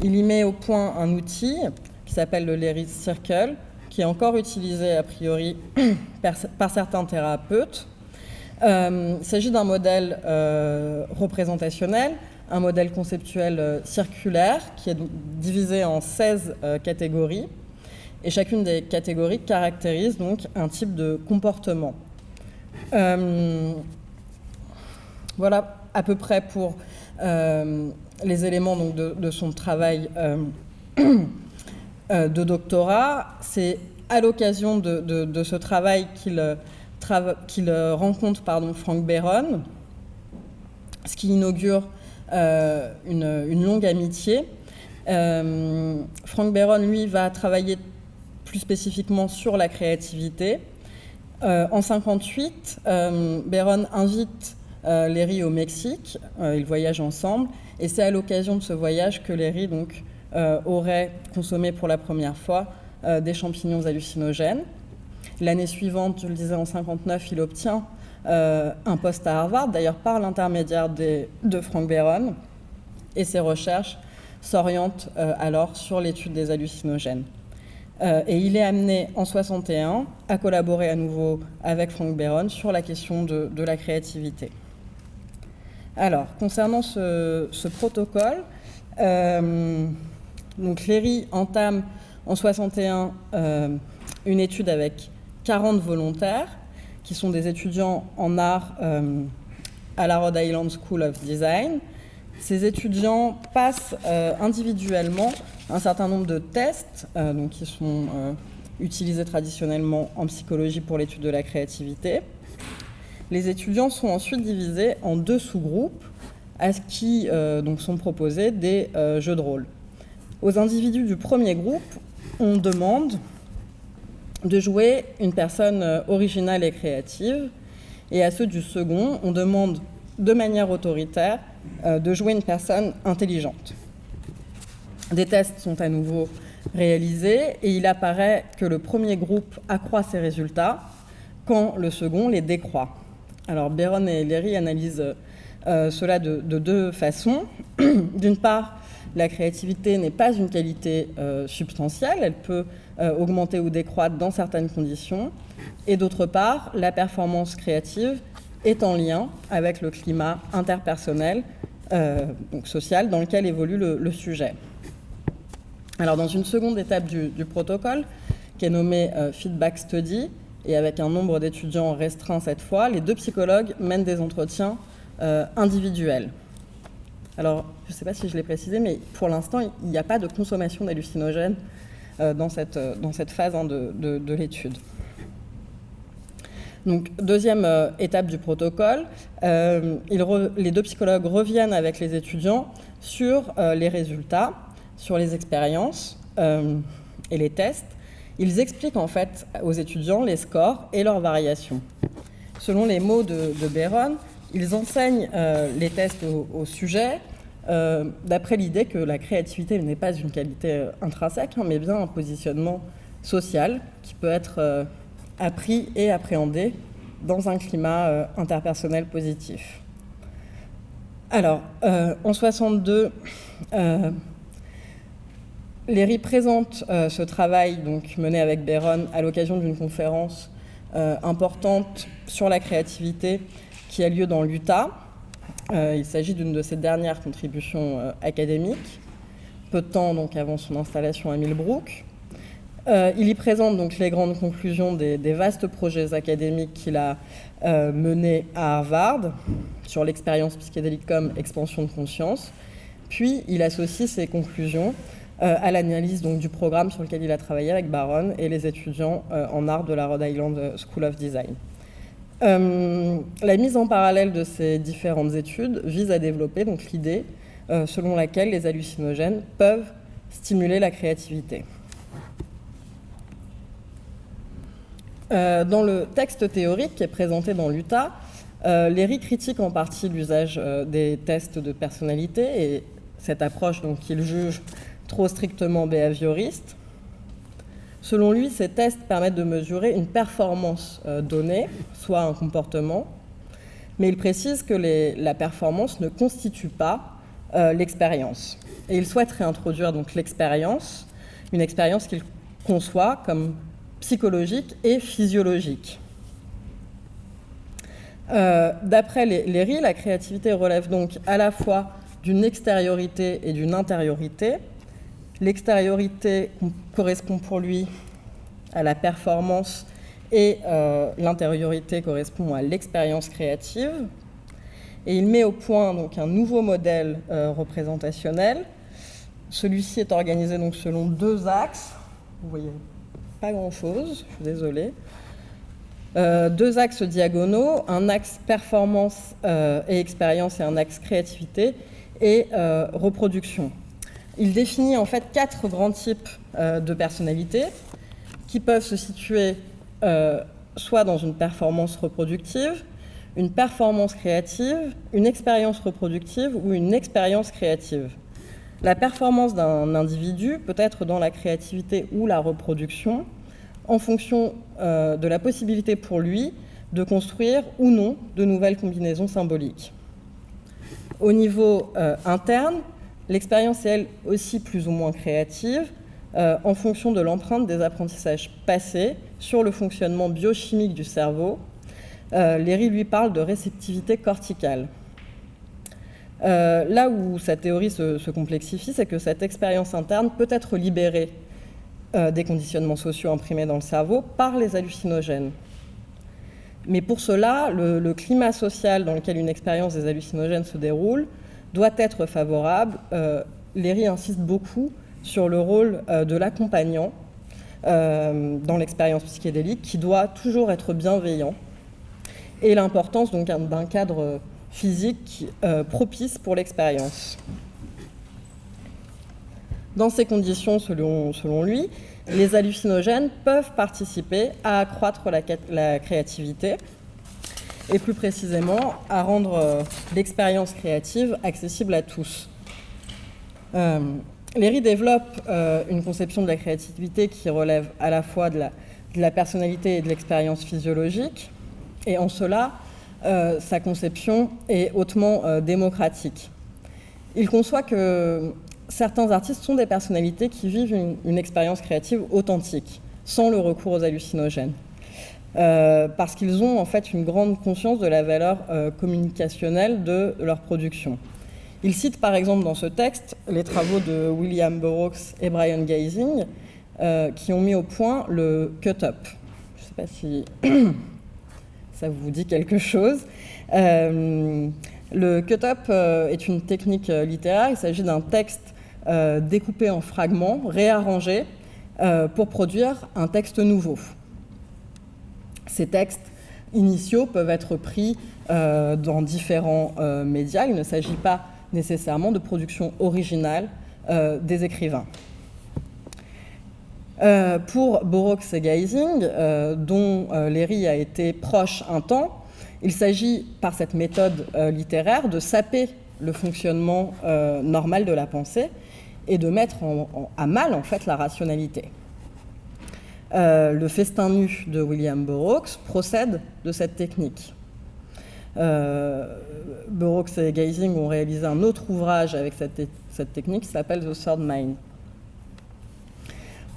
Il y met au point un outil qui s'appelle le Léry Circle, qui est encore utilisé a priori par certains thérapeutes. Il s'agit d'un modèle représentationnel, un modèle conceptuel circulaire qui est divisé en 16 catégories. Et chacune des catégories caractérise donc un type de comportement. Voilà à peu près pour les éléments donc, de son travail de doctorat. C'est à l'occasion de ce travail qu'il rencontre Frank Beron, ce qui inaugure une longue amitié. Frank Beron, lui, va travailler plus spécifiquement sur la créativité. En 1958, Beron invite Léry au Mexique, ils voyagent ensemble, et c'est à l'occasion de ce voyage que Léry donc, aurait consommé pour la première fois des champignons hallucinogènes. L'année suivante, je le disais en 1959, il obtient un poste à Harvard, d'ailleurs par l'intermédiaire de Frank Beron, et ses recherches s'orientent alors sur l'étude des hallucinogènes. Et il est amené en 1961 à collaborer à nouveau avec Frank Beron sur la question de la créativité. Alors, concernant ce protocole, donc Léry entame en 1961 une étude avec 40 volontaires qui sont des étudiants en art à la Rhode Island School of Design. Ces étudiants passent individuellement un certain nombre de tests donc qui sont utilisés traditionnellement en psychologie pour l'étude de la créativité. Les étudiants sont ensuite divisés en 2 sous-groupes à qui donc sont proposés des jeux de rôle. Aux individus du premier groupe, on demande de jouer une personne originale et créative, et à ceux du second, on demande de manière autoritaire de jouer une personne intelligente. Des tests sont à nouveau réalisés et il apparaît que le premier groupe accroît ses résultats quand le second les décroît. Alors Beron et Léry analysent cela de 2 façons. D'une part, la créativité n'est pas une qualité substantielle, elle peut augmenter ou décroître dans certaines conditions. Et d'autre part, la performance créative est en lien avec le climat interpersonnel, donc social, dans lequel évolue le sujet. Alors, dans une seconde étape du protocole, qui est nommée Feedback Study, et avec un nombre d'étudiants restreint cette fois, les 2 psychologues mènent des entretiens individuels. Alors, je ne sais pas si je l'ai précisé, mais pour l'instant, il n'y a pas de consommation d'hallucinogènes dans cette phase de l'étude. Donc, deuxième étape du protocole, les 2 psychologues reviennent avec les étudiants sur les résultats, sur les expériences et les tests. Ils expliquent en fait aux étudiants les scores et leurs variations. Selon les mots de Beron, ils enseignent les tests au sujet d'après l'idée que la créativité n'est pas une qualité intrinsèque, mais bien un positionnement social qui peut être appris et appréhendé dans un climat interpersonnel positif. Alors, en 1962, Léry présente ce travail donc, mené avec Beron à l'occasion d'une conférence importante sur la créativité qui a lieu dans l'Utah. Il s'agit d'une de ses dernières contributions académiques, peu de temps donc, avant son installation à Millbrook. Il y présente donc, les grandes conclusions des vastes projets académiques qu'il a menés à Harvard sur l'expérience psychédélique comme expansion de conscience. Puis, il associe ces conclusions à l'analyse donc, du programme sur lequel il a travaillé avec Beron et les étudiants en art de la Rhode Island School of Design. La mise en parallèle de ces différentes études vise à développer donc, l'idée selon laquelle les hallucinogènes peuvent stimuler la créativité. Dans le texte théorique qui est présenté dans l'Utah, Léry critique en partie l'usage des tests de personnalité et cette approche qu'il juge trop strictement behavioriste. Selon lui, ces tests permettent de mesurer une performance donnée, soit un comportement, mais il précise que la performance ne constitue pas l'expérience. Et il souhaite réintroduire donc l'expérience, une expérience qu'il conçoit comme psychologiques et physiologiques. D'après Léry, la créativité relève donc à la fois d'une extériorité et d'une intériorité. L'extériorité correspond pour lui à la performance et l'intériorité correspond à l'expérience créative. Et il met au point donc un nouveau modèle représentationnel. Celui-ci est organisé donc selon 2 axes. Vous voyez pas grand-chose, je suis désolée. 2 axes diagonaux, un axe performance et expérience et un axe créativité et reproduction. Il définit en fait 4 grands types de personnalités qui peuvent se situer soit dans une performance reproductive, une performance créative, une expérience reproductive ou une expérience créative. La performance d'un individu peut être dans la créativité ou la reproduction en fonction de la possibilité pour lui de construire ou non de nouvelles combinaisons symboliques. Au niveau interne, l'expérience est elle aussi plus ou moins créative en fonction de l'empreinte des apprentissages passés sur le fonctionnement biochimique du cerveau. Léry lui parle de réceptivité corticale. Là où sa théorie se complexifie, c'est que cette expérience interne peut être libérée des conditionnements sociaux imprimés dans le cerveau par les hallucinogènes. Mais pour cela, le climat social dans lequel une expérience des hallucinogènes se déroule doit être favorable. Léry insiste beaucoup sur le rôle de l'accompagnant dans l'expérience psychédélique qui doit toujours être bienveillant et l'importance donc d'un cadre physique propice pour l'expérience. Dans ces conditions, selon lui, les hallucinogènes peuvent participer à accroître la créativité et plus précisément à rendre l'expérience créative accessible à tous. Léry développe une conception de la créativité qui relève à la fois de la personnalité et de l'expérience physiologique, et en cela, sa conception est hautement démocratique. Il conçoit que certains artistes sont des personnalités qui vivent une expérience créative authentique, sans le recours aux hallucinogènes, parce qu'ils ont en fait une grande conscience de la valeur communicationnelle de leur production. Il cite par exemple dans ce texte les travaux de William Burroughs et Brian Geising, qui ont mis au point le cut-up. Je ne sais pas si ça vous dit quelque chose. Le cut-up est une technique littéraire. Il s'agit d'un texte découpé en fragments, réarrangés, pour produire un texte nouveau. Ces textes initiaux peuvent être pris dans différents médias. Il ne s'agit pas nécessairement de production originale des écrivains. Pour Burroughs et Geising, dont Léry a été proche un temps, il s'agit, par cette méthode littéraire, de saper le fonctionnement normal de la pensée et de mettre à mal, en fait, la rationalité. Le Festin nu de William Burroughs procède de cette technique. Burroughs et Geising ont réalisé un autre ouvrage avec cette technique qui s'appelle The Third Mind.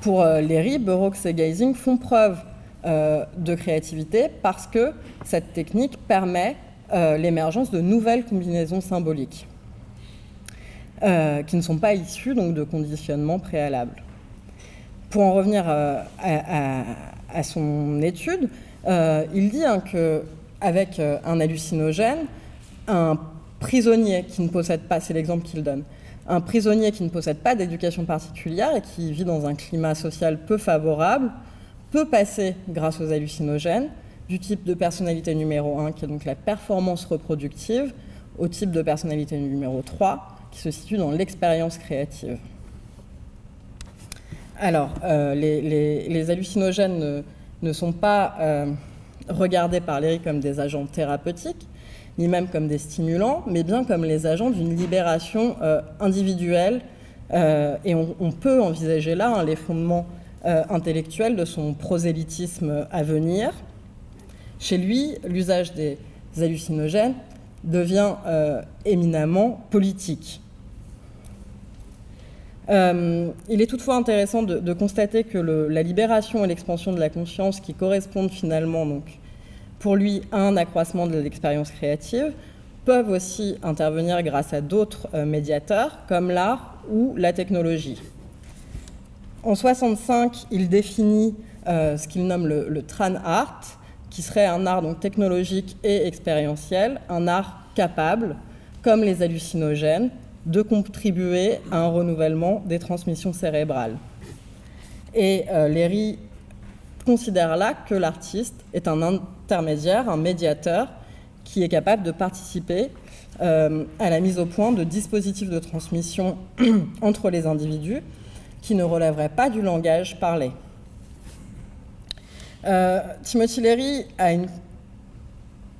Pour Léry, Burroughs et Geising font preuve de créativité parce que cette technique permet l'émergence de nouvelles combinaisons symboliques qui ne sont pas issues donc, de conditionnements préalables. Pour en revenir à son étude, il dit qu'avec un hallucinogène, un prisonnier qui ne possède pas, c'est l'exemple qu'il donne, un prisonnier qui ne possède pas d'éducation particulière et qui vit dans un climat social peu favorable peut passer, grâce aux hallucinogènes, du type de personnalité numéro 1, qui est donc la performance reproductive, au type de personnalité numéro 3, qui se situe dans l'expérience créative. Alors, les hallucinogènes ne sont pas regardés par Léry comme des agents thérapeutiques, ni même comme des stimulants, mais bien comme les agents d'une libération individuelle. Et on peut envisager là les fondements intellectuels de son prosélytisme à venir. Chez lui, l'usage des hallucinogènes devient éminemment politique. Il est toutefois intéressant de constater que la libération et l'expansion de la conscience, qui correspondent finalement donc, pour lui à un accroissement de l'expérience créative, peuvent aussi intervenir grâce à d'autres médiateurs, comme l'art ou la technologie. En 1965, il définit ce qu'il nomme le Tran Art, qui serait un art donc, technologique et expérientiel, un art capable, comme les hallucinogènes, de contribuer à un renouvellement des transmissions cérébrales. Et Léry considère là que l'artiste est un intermédiaire, un médiateur, qui est capable de participer à la mise au point de dispositifs de transmission entre les individus qui ne relèveraient pas du langage parlé. Timothy Leary a une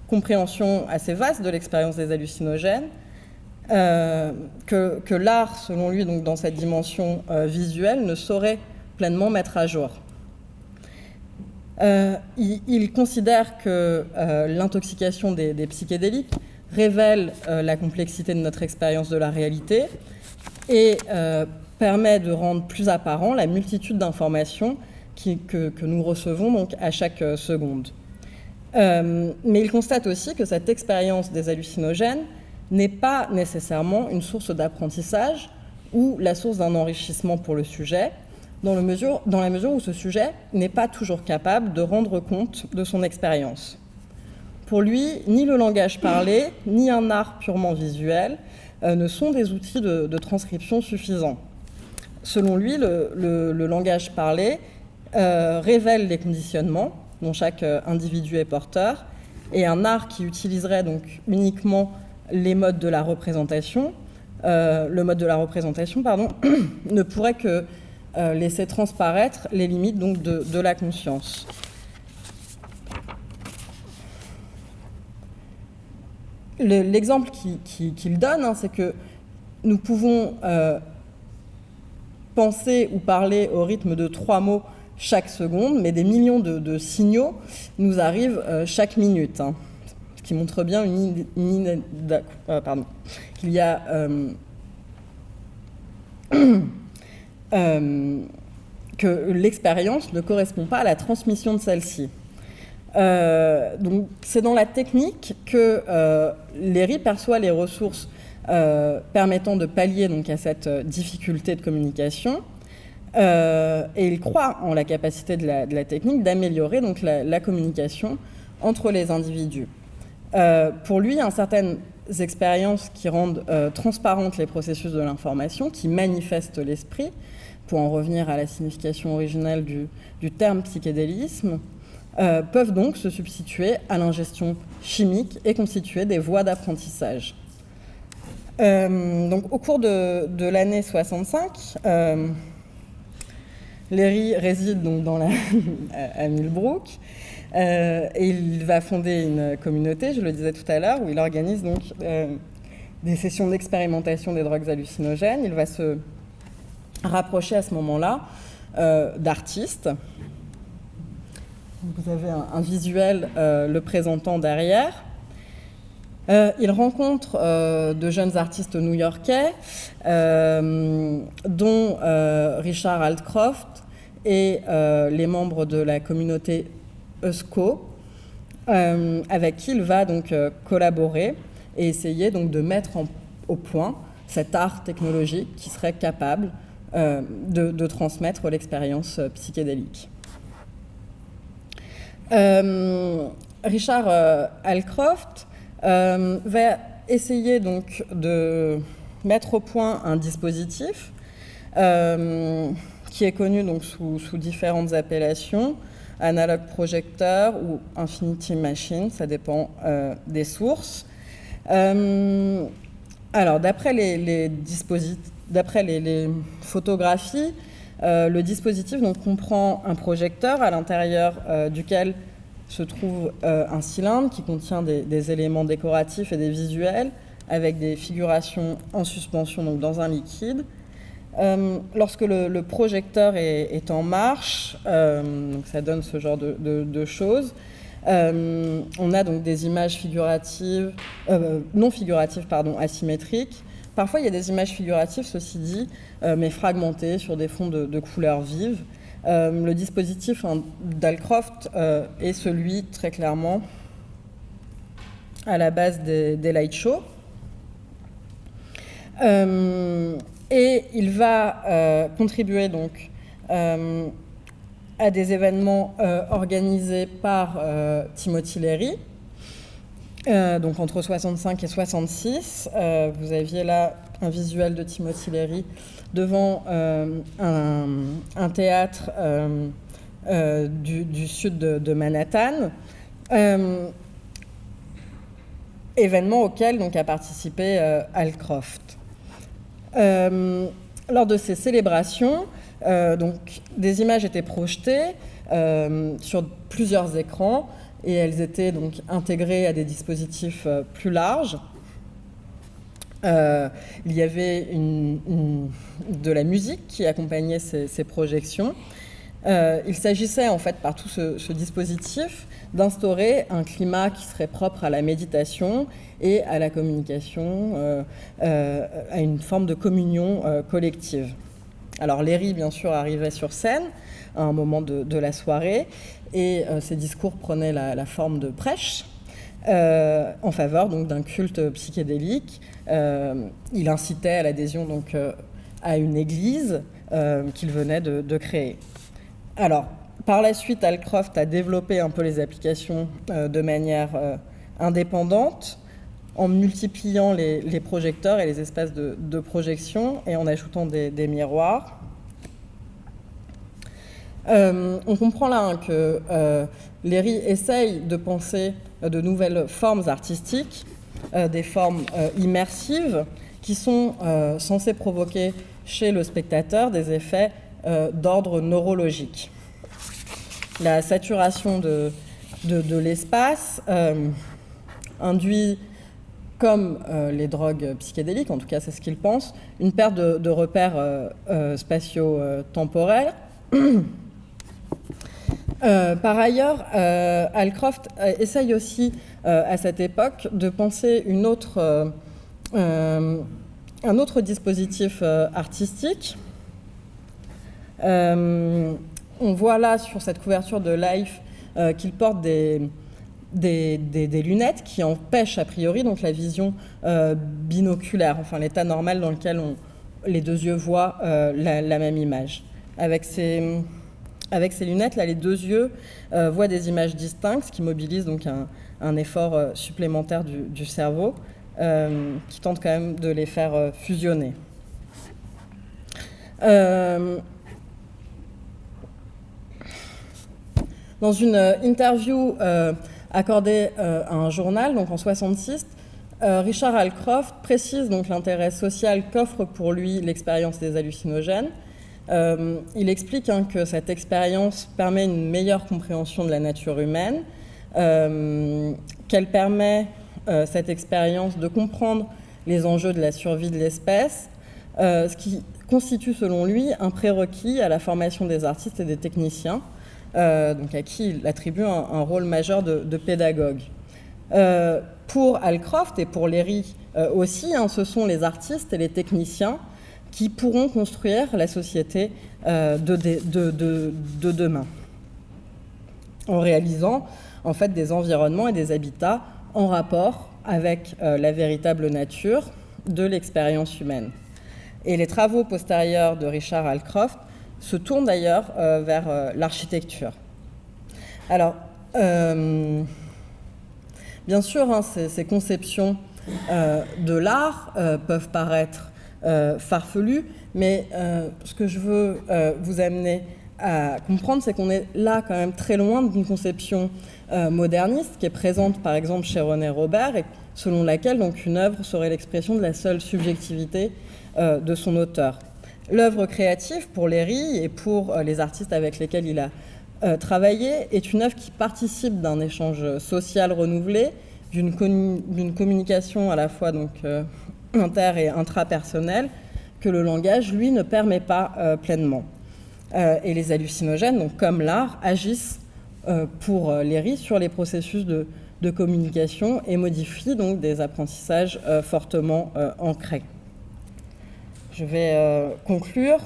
compréhension assez vaste de l'expérience des hallucinogènes, que l'art, selon lui, donc dans cette dimension visuelle, ne saurait pleinement mettre à jour. Il considère que l'intoxication des psychédéliques révèle la complexité de notre expérience de la réalité et permet de rendre plus apparent la multitude d'informations que nous recevons donc à chaque seconde. Mais il constate aussi que cette expérience des hallucinogènes n'est pas nécessairement une source d'apprentissage ou la source d'un enrichissement pour le sujet, dans la mesure où ce sujet n'est pas toujours capable de rendre compte de son expérience. Pour lui, ni le langage parlé, ni un art purement visuel ne sont des outils de transcription suffisants. Selon lui, le langage parlé révèle les conditionnements dont chaque individu est porteur, et un art qui utiliserait donc uniquement les modes de la représentation, ne pourrait que laisser transparaître les limites donc, de la conscience. L'exemple qu'il donne, c'est que nous pouvons penser ou parler au rythme de 3 mots chaque seconde, mais des millions de signaux nous arrivent chaque minute. Ce qui montre bien qu'il y a que l'expérience ne correspond pas à la transmission de celle-ci. Donc c'est dans la technique que Léry perçoit les ressources permettant de pallier donc, à cette difficulté de communication, et il croit en la capacité de la technique d'améliorer donc, la communication entre les individus. Pour lui, il y a certaines expériences qui rendent transparentes les processus de l'information, qui manifestent l'esprit, pour en revenir à la signification originelle du terme psychédélisme, peuvent donc se substituer à l'ingestion chimique et constituer des voies d'apprentissage. Donc, au cours de l'année 65, Léry réside donc à Millbrook, et il va fonder une communauté, je le disais tout à l'heure, où il organise donc des sessions d'expérimentation des drogues hallucinogènes. Il va se rapprocher à ce moment-là d'artistes. Vous avez un visuel le présentant derrière. Il rencontre de jeunes artistes new-yorkais, dont Richard Altcroft et les membres de la communauté ESCO, avec qui il va donc collaborer et essayer donc de mettre au point cet art technologique qui serait capable de transmettre l'expérience psychédélique. Richard Altcroft va essayer donc de mettre au point un dispositif qui est connu donc sous différentes appellations, Analog Projector ou Infinity Machine, ça dépend des sources. Alors, d'après les photographies, le dispositif donc, comprend un projecteur à l'intérieur duquel se trouve un cylindre qui contient des éléments décoratifs et des visuels avec des figurations en suspension donc dans un liquide. Lorsque le projecteur est en marche, donc ça donne ce genre de choses. On a donc des images figuratives, non figuratives, asymétriques. Parfois, il y a des images figuratives, ceci dit, mais fragmentés sur des fonds de couleurs vives. Le dispositif d'Alcroft est celui, très clairement, à la base des light shows. Et il va contribuer donc à des événements organisés par Timothy Leary, donc entre 65 et 66. Vous aviez là un visuel de Timothy Leary devant un théâtre du sud de Manhattan, événement auquel donc, a participé Alcroft. Lors de ces célébrations, donc, des images étaient projetées sur plusieurs écrans et elles étaient donc intégrées à des dispositifs plus larges. Il y avait de la musique qui accompagnait ces projections. Il s'agissait en fait par tout ce dispositif d'instaurer un climat qui serait propre à la méditation et à la communication, à une forme de communion collective. Alors Leary, bien sûr, arrivait sur scène à un moment de la soirée et ses discours prenaient la forme de prêches en faveur donc, d'un culte psychédélique. Il incitait à l'adhésion donc, à une église qu'il venait de créer. Alors, par la suite, Alcroft a développé un peu les applications de manière indépendante, en multipliant les projecteurs et les espaces de projection et en ajoutant des miroirs. On comprend là que Leary essaye de penser de nouvelles formes artistiques, des formes immersives qui sont censées provoquer chez le spectateur des effets d'ordre neurologique. La saturation de l'espace induit, comme les drogues psychédéliques, en tout cas c'est ce qu'il pense, une perte de repères spatio-temporels. Par ailleurs, Alcroft essaye aussi à cette époque de penser un autre dispositif artistique. On voit là sur cette couverture de Life qu'il porte des lunettes qui empêchent a priori donc la vision binoculaire, enfin l'état normal dans lequel les deux yeux voient la même image. Avec ces lunettes, là, les deux yeux voient des images distinctes, ce qui mobilise donc un effort supplémentaire du cerveau qui tente quand même de les faire fusionner. Dans une interview accordée à un journal, donc en 1966, Richard Alcroft précise donc l'intérêt social qu'offre pour lui l'expérience des hallucinogènes. Il explique que cette expérience permet une meilleure compréhension de la nature humaine, qu'elle permet, cette expérience, de comprendre les enjeux de la survie de l'espèce, ce qui constitue selon lui un prérequis à la formation des artistes et des techniciens, donc à qui il attribue un rôle majeur de pédagogue. Pour Alcroft et pour Leary aussi, ce sont les artistes et les techniciens qui pourront construire la société de demain, en réalisant en fait des environnements et des habitats en rapport avec la véritable nature de l'expérience humaine. Et les travaux postérieurs de Richard Alcroft se tournent d'ailleurs vers l'architecture. Alors, bien sûr, ces conceptions de l'art peuvent paraître farfelues, mais ce que je veux vous amener à comprendre, c'est qu'on est là quand même très loin d'une conception moderniste qui est présente par exemple chez René Robert et selon laquelle donc, une œuvre serait l'expression de la seule subjectivité de son auteur. L'œuvre créative pour Leary et pour les artistes avec lesquels il a travaillé est une œuvre qui participe d'un échange social renouvelé, d'une communication à la fois donc, inter- et intrapersonnelle que le langage, lui, ne permet pas pleinement. Et les hallucinogènes, donc, comme l'art, agissent pour Leary sur les processus de communication et modifient donc des apprentissages fortement ancrés. je vais conclure.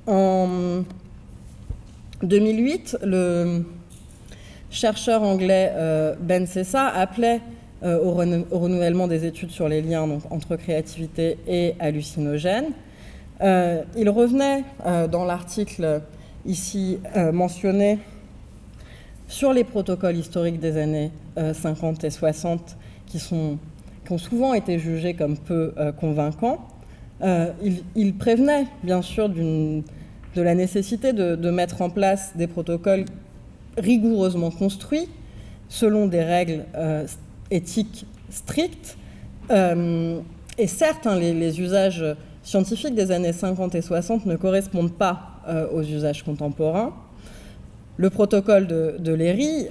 En 2008, le chercheur anglais Ben Sessa appelait au renouvellement des études sur les liens donc, entre créativité et hallucinogène. Il revenait dans l'article ici mentionné sur les protocoles historiques des années 50 et 60 qui ont souvent été jugés comme peu convaincants. Il prévenait bien sûr de la nécessité de mettre en place des protocoles rigoureusement construits selon des règles éthiques strictes. Et certes, les usages scientifiques des années 50 et 60 ne correspondent pas aux usages contemporains. Le protocole de Léry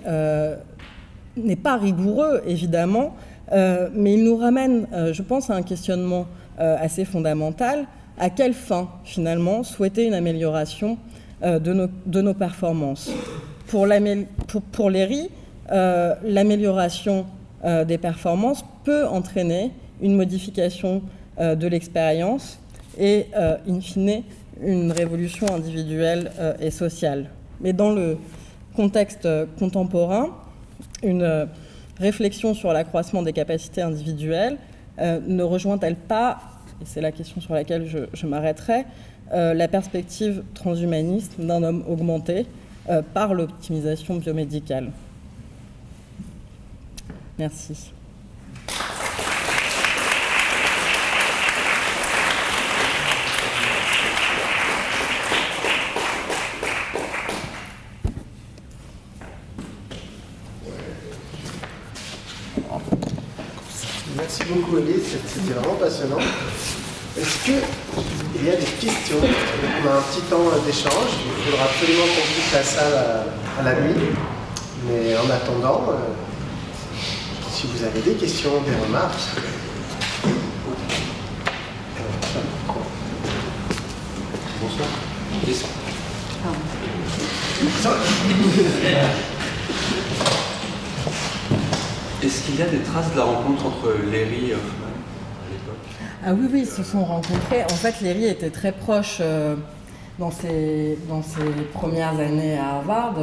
n'est pas rigoureux, évidemment, mais il nous ramène, je pense, à un questionnement assez fondamental. À quelle fin, finalement, souhaiter une amélioration de nos performances ? Pour Léry, l'amélioration des performances peut entraîner une modification de l'expérience et, in fine, une révolution individuelle et sociale. Mais dans le contexte contemporain, une réflexion sur l'accroissement des capacités individuelles ne rejoint-elle pas, et c'est la question sur laquelle je m'arrêterai, la perspective transhumaniste d'un homme augmenté par l'optimisation biomédicale. Merci. Merci beaucoup, Elise, c'était vraiment passionnant. Est-ce qu'il y a des questions? On a un petit temps d'échange, il faudra absolument qu'on quitte la salle à la nuit. Mais en attendant, si vous avez des questions, des remarques... Bonsoir. Est-ce qu'il y a des traces de la rencontre entre Léry et Hoffman à l'époque? Ah oui, ils se sont rencontrés. En fait, Léry était très proche dans ses premières années à Harvard,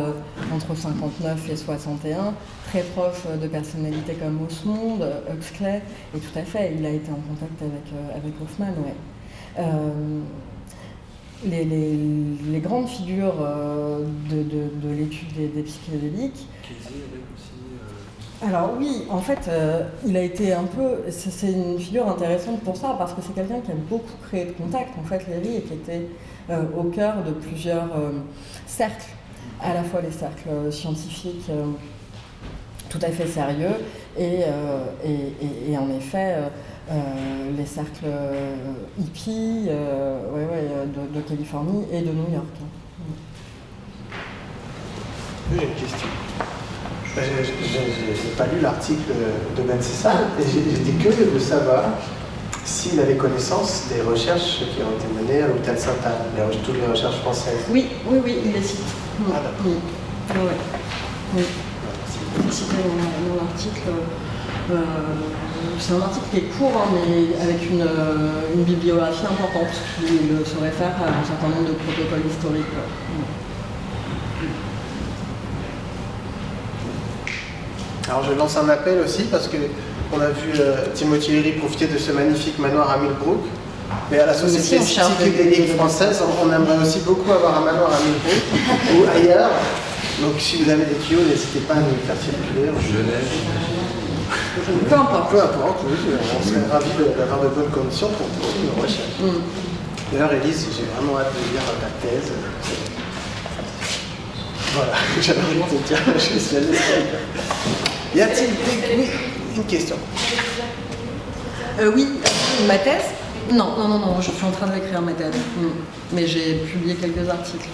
entre 59 et 61, très proche de personnalités comme Osmond, Huxley, et tout à fait, il a été en contact avec Hoffman, ouais. Les grandes figures de l'étude des psychédéliques. Alors oui, en fait, il a été un peu... C'est une figure intéressante pour ça, parce que c'est quelqu'un qui a beaucoup créé de contacts, en fait, Léry, et qui était au cœur de plusieurs cercles, à la fois les cercles scientifiques tout à fait sérieux, et en effet, les cercles hippies de Californie et de New York. J'ai une question. Je n'ai pas lu l'article de Ben Sessa et j'étais curieux de savoir s'il avait connaissance des recherches qui ont été menées à l'hôpital Sainte-Anne, toutes les recherches françaises. Oui, il les cite. Ah, d'accord. Oui. Il est cité dans l'article. C'est un article qui est court, hein, mais avec une bibliographie importante qui se réfère à un certain nombre de protocoles historiques. Alors je lance un appel aussi parce qu'on a vu Timothy Leary profiter de ce magnifique manoir à Millbrook. Mais à la Société psychédélique française, on aimerait aussi beaucoup avoir un manoir à Millbrook ou ailleurs. Donc si vous avez des tuyaux, n'hésitez pas à nous faire circuler. Genève. Peu importe, oui, on serait ravis d'avoir de bonnes conditions pour poursuivre nos recherches. D'ailleurs, Élise, j'ai vraiment hâte de lire ta thèse. Voilà, j'avais envie de te dire, je suis allé. Y a-t-il oui, une question? Oui, ma thèse? Non, je suis en train de l'écrire, ma thèse. Mais j'ai publié quelques articles.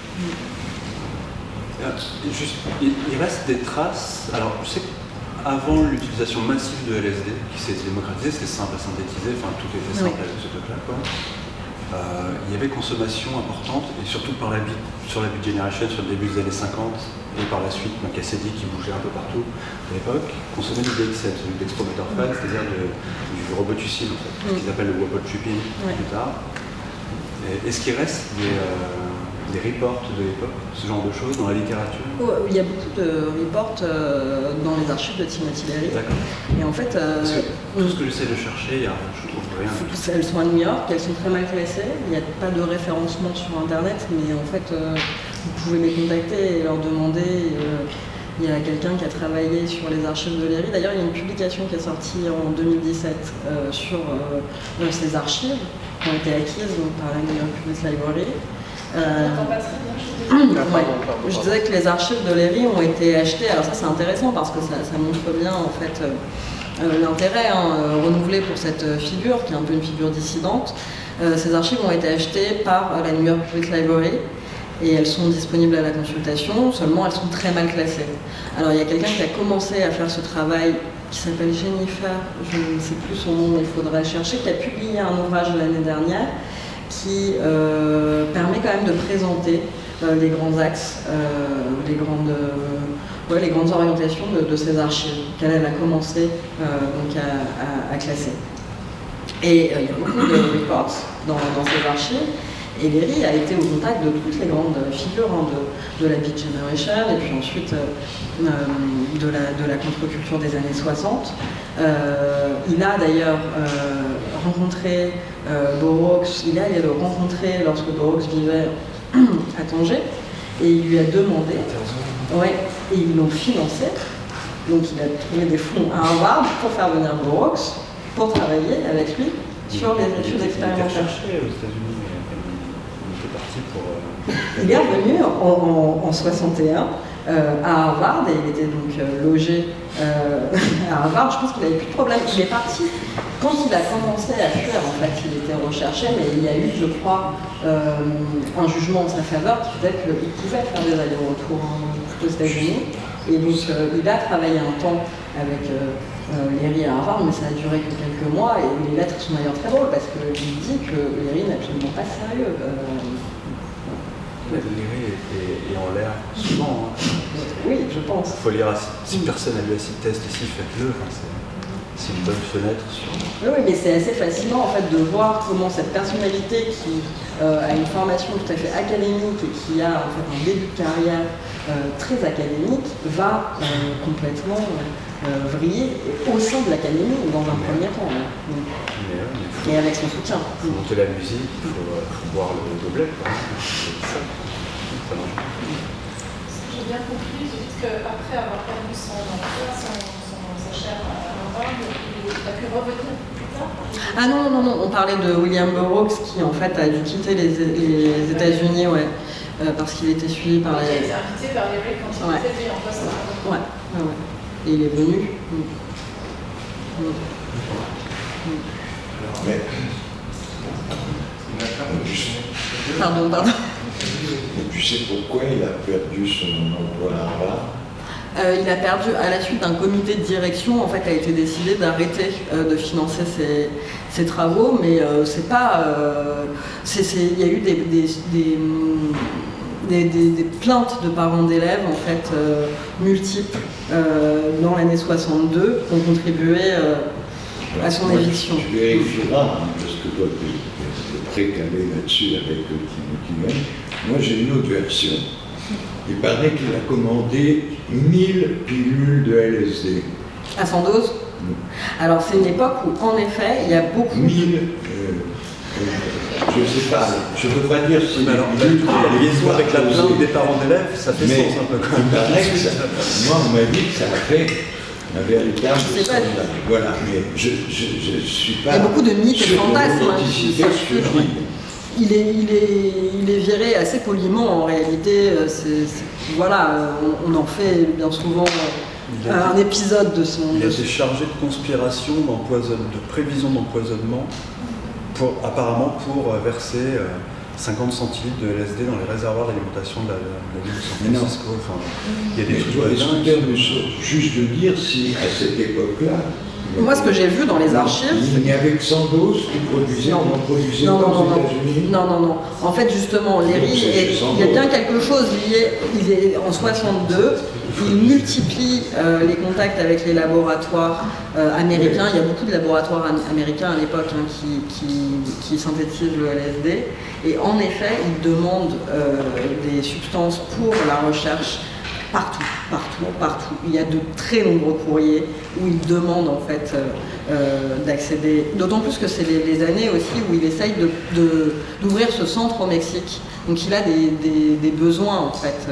Juste, il reste des traces. Alors, je sais qu'avant l'utilisation massive de LSD, qui s'est démocratisée, c'était simple à synthétiser, enfin tout était simple avec ce truc-là, quoi. il y avait consommation importante, et surtout sur la Beat Generation, sur le début des années 50, et par la suite, Cassidy qui bougeait un peu partout à l'époque, consommait du DXL, celui d'Expo Motorfile, c'est-à-dire du robot tucile, en fait, ce qu'ils appellent le wobble tripping plus tard. Est-ce qu'il reste des reports de l'époque, ce genre de choses dans la littérature? Il y a beaucoup de reports dans les archives de Timothy Leary. D'accord. Et en fait, tout ce que j'essaie de chercher, je trouve rien. Elles sont à New York, elles sont très mal classées. Il n'y a pas de référencement sur Internet, mais en fait, vous pouvez les contacter et leur demander. Il y a quelqu'un qui a travaillé sur les archives de Leary. D'ailleurs, il y a une publication qui est sortie en 2017 sur ces archives qui ont été acquises par la New York Public Library. Je disais que les archives de Leary ont été achetées. Alors ça, c'est intéressant parce que ça montre bien en fait l'intérêt renouvelé pour cette figure, qui est un peu une figure dissidente. Ces archives ont été achetées par la New York Public Library. Et elles sont disponibles à la consultation, seulement elles sont très mal classées. Alors il y a quelqu'un qui a commencé à faire ce travail, qui s'appelle Jennifer, je ne sais plus son nom, mais il faudrait chercher, qui a publié un ouvrage l'année dernière, qui permet quand même de présenter les grands axes, les grandes orientations de ces archives, qu'elle a commencé donc à classer. Et il y a beaucoup de reports dans ces archives. Et Leary a été au contact de toutes les grandes figures de la Beat Generation et puis ensuite de la contre-culture des années 60. Il a d'ailleurs rencontré Burroughs, il a allé le rencontrer lorsque Burroughs vivait à Tanger et il lui a demandé, et ils l'ont financé, donc il a trouvé des fonds à Harvard pour faire venir Burroughs pour travailler avec lui sur les études expérimentales. Il est revenu en 61 à Harvard et il était donc logé à Harvard. Je pense qu'il n'avait plus de problème. Il est parti quand il a commencé à fuir. En fait, il était recherché, mais il y a eu, je crois, un jugement en sa faveur qui faisait qu'il pouvait faire des allers-retours aux États-Unis. Et donc, il a travaillé un temps avec Leary à Harvard, mais ça a duré que quelques mois. Et les lettres sont d'ailleurs très drôles parce qu'il dit que Leary n'est absolument pas sérieux. Leary est en l'air souvent. Oui, je pense. Il faut lire, si personne n'a lu Acid Test ici, faites-le. C'est une bonne fenêtre sur... Oui, mais c'est assez fascinant en fait de voir comment cette personnalité qui a une formation tout à fait académique et qui a en fait un début de carrière très académique va complètement vriller au sein de l'académie dans un premier temps. Et avec son soutien. Il faut monter la musique, il faut boire le doublet. J'ai bien compris, j'ai dit qu'après avoir perdu sa chair à Harvard, il a pu revenir plus tard. Ah non, on parlait de William Burroughs qui en fait a dû quitter les États-Unis parce qu'il était suivi par les... Il a été invité par Leary quand il était en poste. Ouais. Et il est venu. Mais... Pardon. Et tu sais pourquoi il a perdu son emploi à Harvard? Il a perdu, à la suite d'un comité de direction, en fait, a été décidé d'arrêter de financer ses travaux, mais c'est pas... il y a eu des plaintes de parents d'élèves, en fait, multiples, dans l'année 62, qui ont contribué à son éviction. Tu vérifieras, parce que toi, tu es très calé là-dessus avec Timothy Leary. Moi, j'ai une autre version. Il paraît qu'il a commandé 1000 pilules de LSD. À 100 doses? Alors, c'est une époque où, en effet, il y a beaucoup... 1000, je ne sais pas, je ne veux pas dire si... Mais alors, la liaison avec la plainte des parents d'élèves, ça fait sens un peu quand même. Il paraît que ça, moi, on m'a dit que ça a fait un véritable scandale. Voilà, mais je suis pas... Il y a beaucoup de mythes et de fantasmes qui circulent. circulent. Il est viré assez poliment en réalité. Voilà, on en fait bien souvent un épisode de son... Il a été chargé de conspiration, de prévision d'empoisonnement, apparemment pour verser 50 centilitres de LSD dans les réservoirs d'alimentation de la ville de San Francisco. Enfin, il y a des trucs Est-ce que juste de dire si à cette époque-là, Moi, ce que j'ai vu dans les archives... Il n'y avait que Sandoz qui produisait, on n'en produisait pas aux États-Unis. Non. En fait, justement, Léry, il y a bien quelque chose lié. Il est en 62, il multiplie les contacts avec les laboratoires américains. Il y a beaucoup de laboratoires américains à l'époque qui synthétisent le LSD. Et en effet, il demande des substances pour la recherche partout. Il y a de très nombreux courriers où il demande en fait d'accéder, d'autant plus que c'est les années aussi où il essaye d'ouvrir ce centre au Mexique. Donc il a des besoins en fait.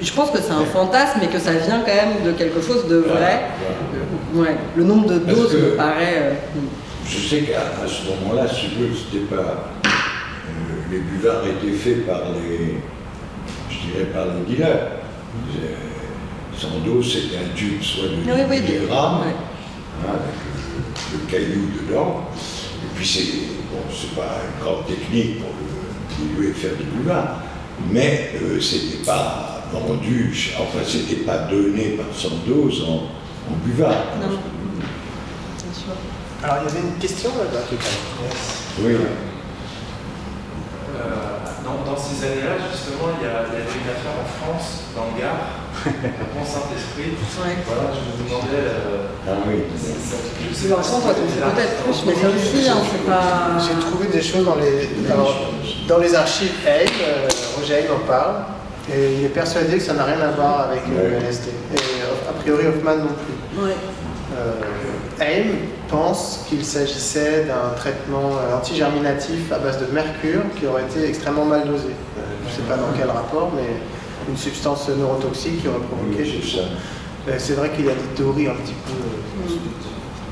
Je pense que c'est un fantasme et que ça vient quand même de quelque chose de vrai. Le nombre de doses me paraît... Je sais qu'à ce moment-là, si tu veux, c'était pas... les buvards étaient faits par les dealers. Sandoz, c'était un tube soit de 10 milligrammes, avec le caillou dedans. Et puis c'est pas une grande technique pour diluer et faire du buvard, mais c'était pas vendu, enfin c'était pas donné par Sandoz en buvard. Non. Bien sûr. Alors, il y avait une question là-bas tout à l'heure. Oui. Dans ces années-là, justement, il y a une affaire en France, dans le Gard, à Pont-Saint-Esprit. Voilà, je me demandais. Ah oui. Vincent, toi, tu sais peut-être plus, mais ça aussi, c'est pas... J'ai trouvé des choses dans les archives Haim, Roger Haim en parle, et il est persuadé que ça n'a rien à voir avec le LSD. Et a priori, Hoffman non plus. Ouais. Haim pense qu'il s'agissait d'un traitement antigerminatif à base de mercure qui aurait été extrêmement mal dosé. Je ne sais pas dans quel rapport, mais une substance neurotoxique qui aurait provoqué ça. C'est vrai qu'il y a des théories un petit peu,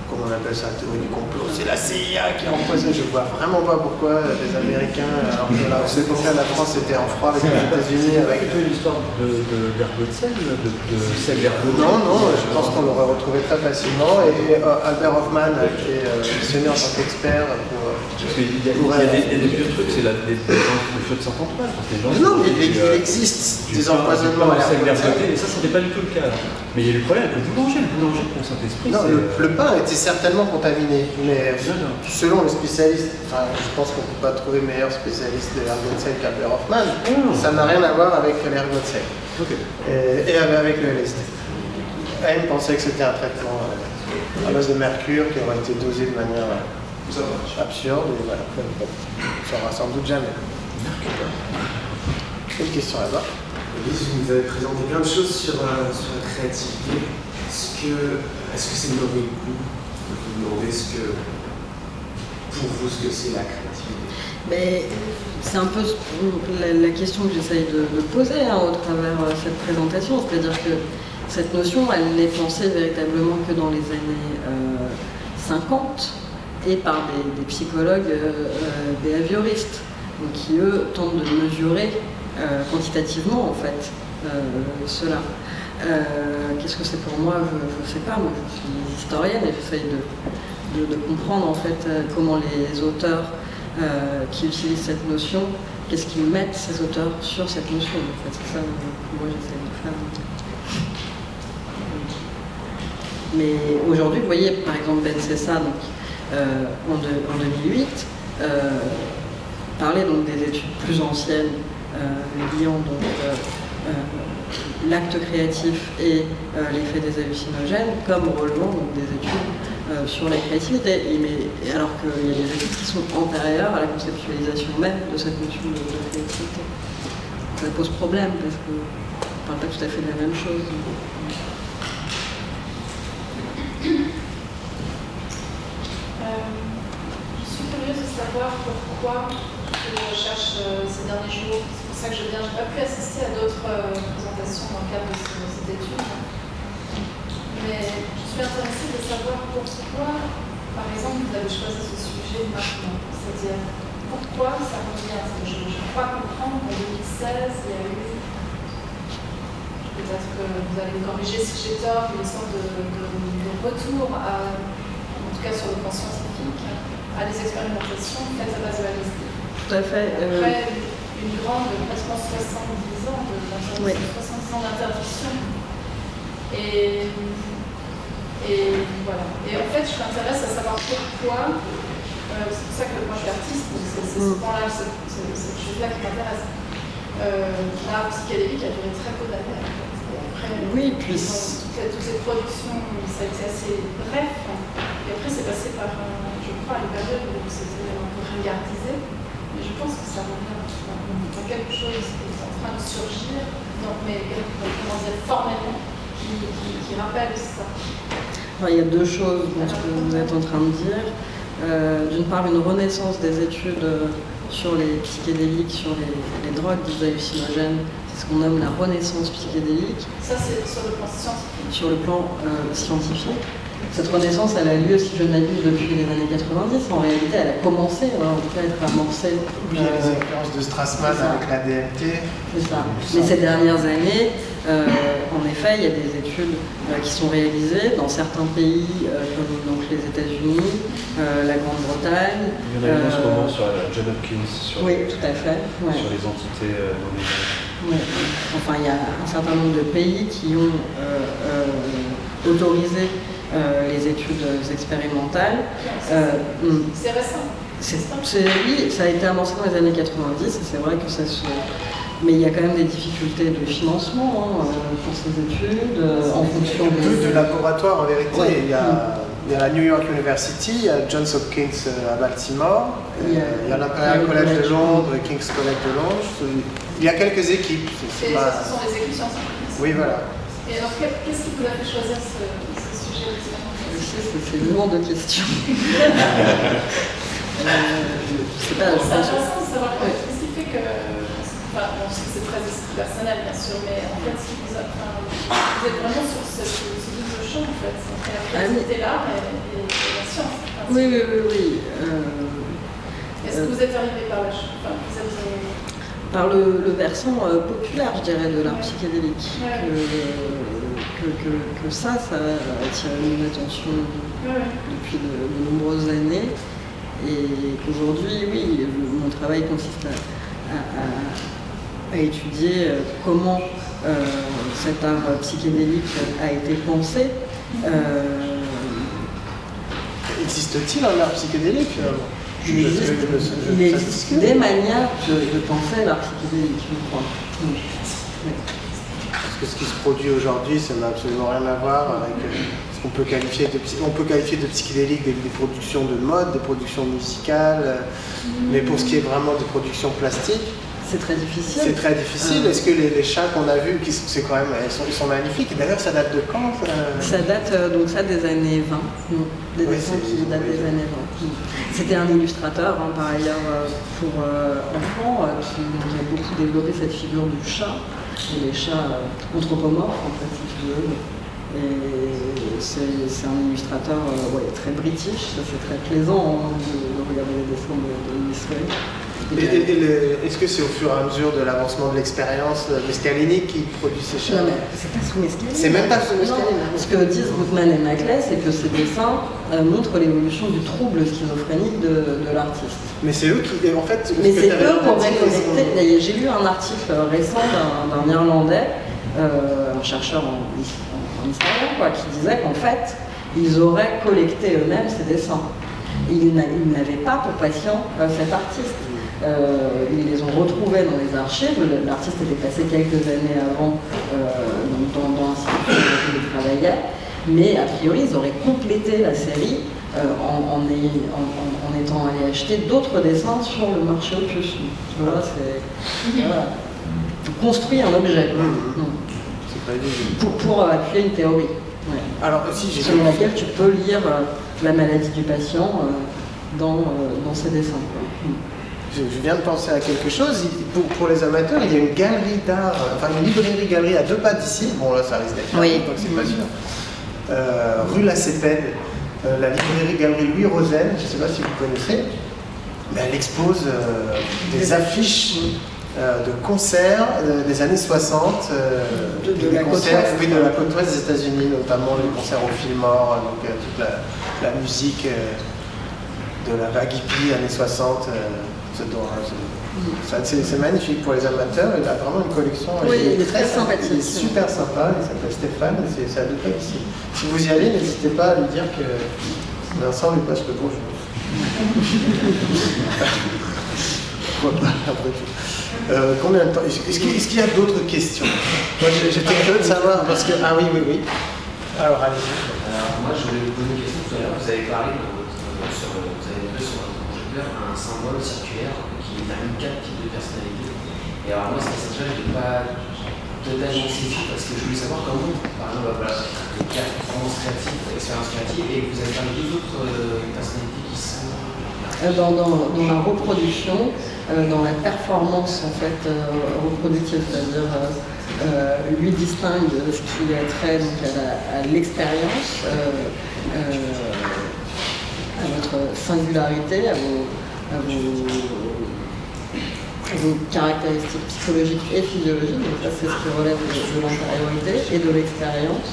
comment on appelle ça, théorie du complot. C'est la CIA qui a empoisonné. Je ne vois vraiment pas pourquoi les Américains, alors que là, à cette époque-là, la France était en froid avec les États-Unis. Avec l'histoire d'ergot de sel, de sel d'ergot. Non, je pense qu'on l'aurait retrouvé très facilement. Et Albert Hoffman a été missionné en tant qu'expert pour. Parce qu'il y a des vieux trucs, c'est le feu de Saint-Antoine. Non, mais il existe des empoisonnements à sel l'ergot de sel. d'ergot, et ça, c'était pas du tout le cas. Mais il y a eu le problème avec le boulanger de Pont-Saint-Esprit. Non, le pain était certainement contaminé, mais selon les spécialistes, enfin, je pense qu'on ne peut pas trouver meilleur spécialiste de l'ergot de sel qu'Albert Hoffman, ça n'a rien à voir avec l'ergot de sel. Et avec le LSD. Haim pensait que c'était un traitement à base de mercure qui aurait été dosé de manière absurde, et voilà, on ne saura sans doute jamais. Une question là-bas. Elise, vous nous avez présenté plein de choses sur la créativité. Est-ce que c'est le mauvais coup de vous demander pour vous ce que c'est la créativité? Mais c'est un peu la question que j'essaye de poser au travers cette présentation, c'est-à-dire que cette notion, elle n'est pensée véritablement que dans les années 50 et par des psychologues behavioristes, donc qui eux tentent de mesurer quantitativement en fait cela. Qu'est-ce que c'est pour moi? Je ne sais pas, moi je suis historienne et j'essaye de comprendre en fait comment les auteurs qui utilisent cette notion, qu'est-ce qu'ils mettent ces auteurs sur cette notion en fait. C'est ça que moi j'essaie de faire. Mais aujourd'hui, vous voyez par exemple Ben Sessa, donc, en 2008, parlait donc des études plus anciennes liant donc l'acte créatif et l'effet des hallucinogènes comme relevant donc, des études sur la créativité. Alors qu'il y a des études qui sont antérieures à la conceptualisation même de cette notion de créativité. Ça pose problème parce qu'on ne parle pas tout à fait de la même chose. Je suis curieuse de savoir pourquoi je recherche ces derniers jours. C'est pour ça que je viens. Je n'ai pas pu assister à d'autres présentations dans le cadre de cette étude. Mais je suis intéressée de savoir pourquoi, par exemple, vous avez choisi ce sujet maintenant. C'est-à-dire, pourquoi ça revient. Je crois comprendre qu'en 2016, il y a eu, peut-être que vous allez me corriger si j'ai tort, une sorte de retour, en tout cas sur le plan scientifique, à des expérimentations faites à base de LSD. Tout à fait. Après une grande, presque 70 ans d'interdiction. Et Et voilà. Et en fait, je m'intéresse à savoir pourquoi. C'est pour ça que moi je suis artiste, c'est ce point-là, cette chose-là qui m'intéresse. L'art psychédélique a duré très peu d'années. Après, oui, puis toutes ces productions, ça a été assez bref. Et après, c'est passé par, je crois, une période où c'était un peu ringardisé. Mais je pense que ça revient dans quelque chose qui est en train de surgir, mais comment dire, formellement, qui rappelle ça. Alors, il y a deux choses dans ce que vous êtes en train de dire. D'une part, une renaissance des études sur les psychédéliques, sur les drogues dites hallucinogènes. C'est ce qu'on nomme la renaissance psychédélique. Ça, c'est sur le plan scientifique. Sur le plan scientifique. Cette renaissance, elle a lieu, si je ne m'abuse, depuis les années 90. En réalité, elle a commencé, en tout cas, à être amorcée. Oui, il y a les influences de Strassman avec la DMT. C'est ça. Mais ces dernières années, en effet, il y a des études qui sont réalisées dans certains pays, comme donc, les États-Unis, la Grande-Bretagne. Il y en a une en ce moment sur John Hopkins, oui, tout à fait. Ouais. Sur les entités dans les... Ouais. Enfin, il y a un certain nombre de pays qui ont autorisé les études expérimentales. C'est récent. Oui, ça a été amorcé dans les années 90, et c'est vrai que ça se... Mais il y a quand même des difficultés de financement pour ces études, en fonction de laboratoires en vérité. Ouais. Il y a la New York University, il y a Johns Hopkins à Baltimore, il y a l'Imperial College de Londres, King's College de Londres. Il y a quelques équipes. Ce sont les équipes scientifiques. Oui, voilà. Et alors, qu'est-ce qui vous a fait choisir ce sujet C'est une lourde question. Je sais pas. C'est intéressant de savoir qu'est-ce qui fait que. Enfin, bon, c'est très personnel, bien sûr, mais en fait, vous êtes vraiment sur ce double champ, en fait. La créativité, l'art et la science. Oui. Est-ce que vous êtes arrivé par la par le versant populaire, je dirais, de l'art psychédélique. Que ça a attiré mon attention depuis de nombreuses années. Et qu'aujourd'hui, oui, mon travail consiste à étudier comment cet art psychédélique a été pensé. Existe-t-il un art psychédélique finalement? Il existe des manières de penser l'art psychédélique, je crois. Oui. Parce que ce qui se produit aujourd'hui, ça n'a absolument rien à voir avec ce qu'on peut qualifier de psychédélique des productions de mode, des productions musicales, mais pour ce qui est vraiment des productions plastiques, c'est très difficile. C'est très difficile. Est-ce que les chats qu'on a vus, c'est quand même, ils sont magnifiques. Et d'ailleurs, ça date de quand Ça date donc ça des années 20. Des dessins qui datent des années 20. C'était un illustrateur, par ailleurs, pour enfants, qui a beaucoup développé cette figure du chat, et les chats anthropomorphes, en fait, si tu veux. Et c'est un illustrateur très british, c'est très plaisant de regarder les dessins de Israël. Est-ce que c'est au fur et à mesure de l'avancement de l'expérience Mescalini qui produit ces chats? Non, mais c'est pas sous Mescalini. C'est même pas sous Mescalini. Ce que disent Goodman et Maclay, c'est que ces dessins montrent l'évolution du trouble schizophrénique de l'artiste. Mais c'est eux qui, en fait... Mais c'est eux qui ont récolté. J'ai lu un article récent d'un Irlandais, un chercheur en Israël, qui disait qu'en fait, ils auraient collecté eux-mêmes ces dessins. Ils n'avaient pas pour patient cet artiste. Ils les ont retrouvés dans les archives. L'artiste était passé quelques années avant dans l'institut dans lequel il travaillait, mais a priori ils auraient complété la série en étant allés acheter d'autres dessins sur le marché Opus. Tu vois, c'est construit un objet pour appuyer une théorie. Ouais. Alors, si selon laquelle tu peux lire la maladie du patient dans ses dessins. Je viens de penser à quelque chose. Pour les amateurs, il y a une galerie d'art, enfin une librairie-galerie à 2 pas d'ici. Bon, là, ça risque d'être donc c'est pas sûr. Rue La Cépède, la librairie-galerie Louis Rosen, je ne sais pas si vous connaissez, mais elle expose des affiches de concerts des années 60, de la côte ouest des États-Unis, notamment les concerts au Fillmore, donc toute la musique de la vague hippie années 60. C'est magnifique pour les amateurs, il a vraiment une collection. Oui, il est très sympathique. Il est super sympa, il s'appelle Stéphane, c'est à deux pas ici. Si vous y allez, n'hésitez pas à lui dire que Vincent lui passe le bonjour. Pourquoi pas, après tout. Combien de temps Est-ce qu'il y a d'autres questions? Moi j'étais curieux de savoir, parce que... Ah oui. Alors allez-y. Moi je voulais vous poser une question tout à l'heure. Vous avez parlé vous avez montré sur votre projecteur un symbole circulaire qui détermine 4 types de personnalités. Et alors moi cette message-là je ne l'ai pas totalement saisi parce que je voulais savoir comment, par exemple, voilà, les 4 performances créatives, expériences créatives, et vous avez parlé d'autres personnalités qui sont... Dans la reproduction, dans la performance en fait reproductive, c'est-à-dire lui distingue ce qui a trait donc, à l'expérience, à votre singularité, à vos caractéristiques psychologiques et physiologiques, donc ça c'est ce qui relève de l'intériorité et de l'expérience,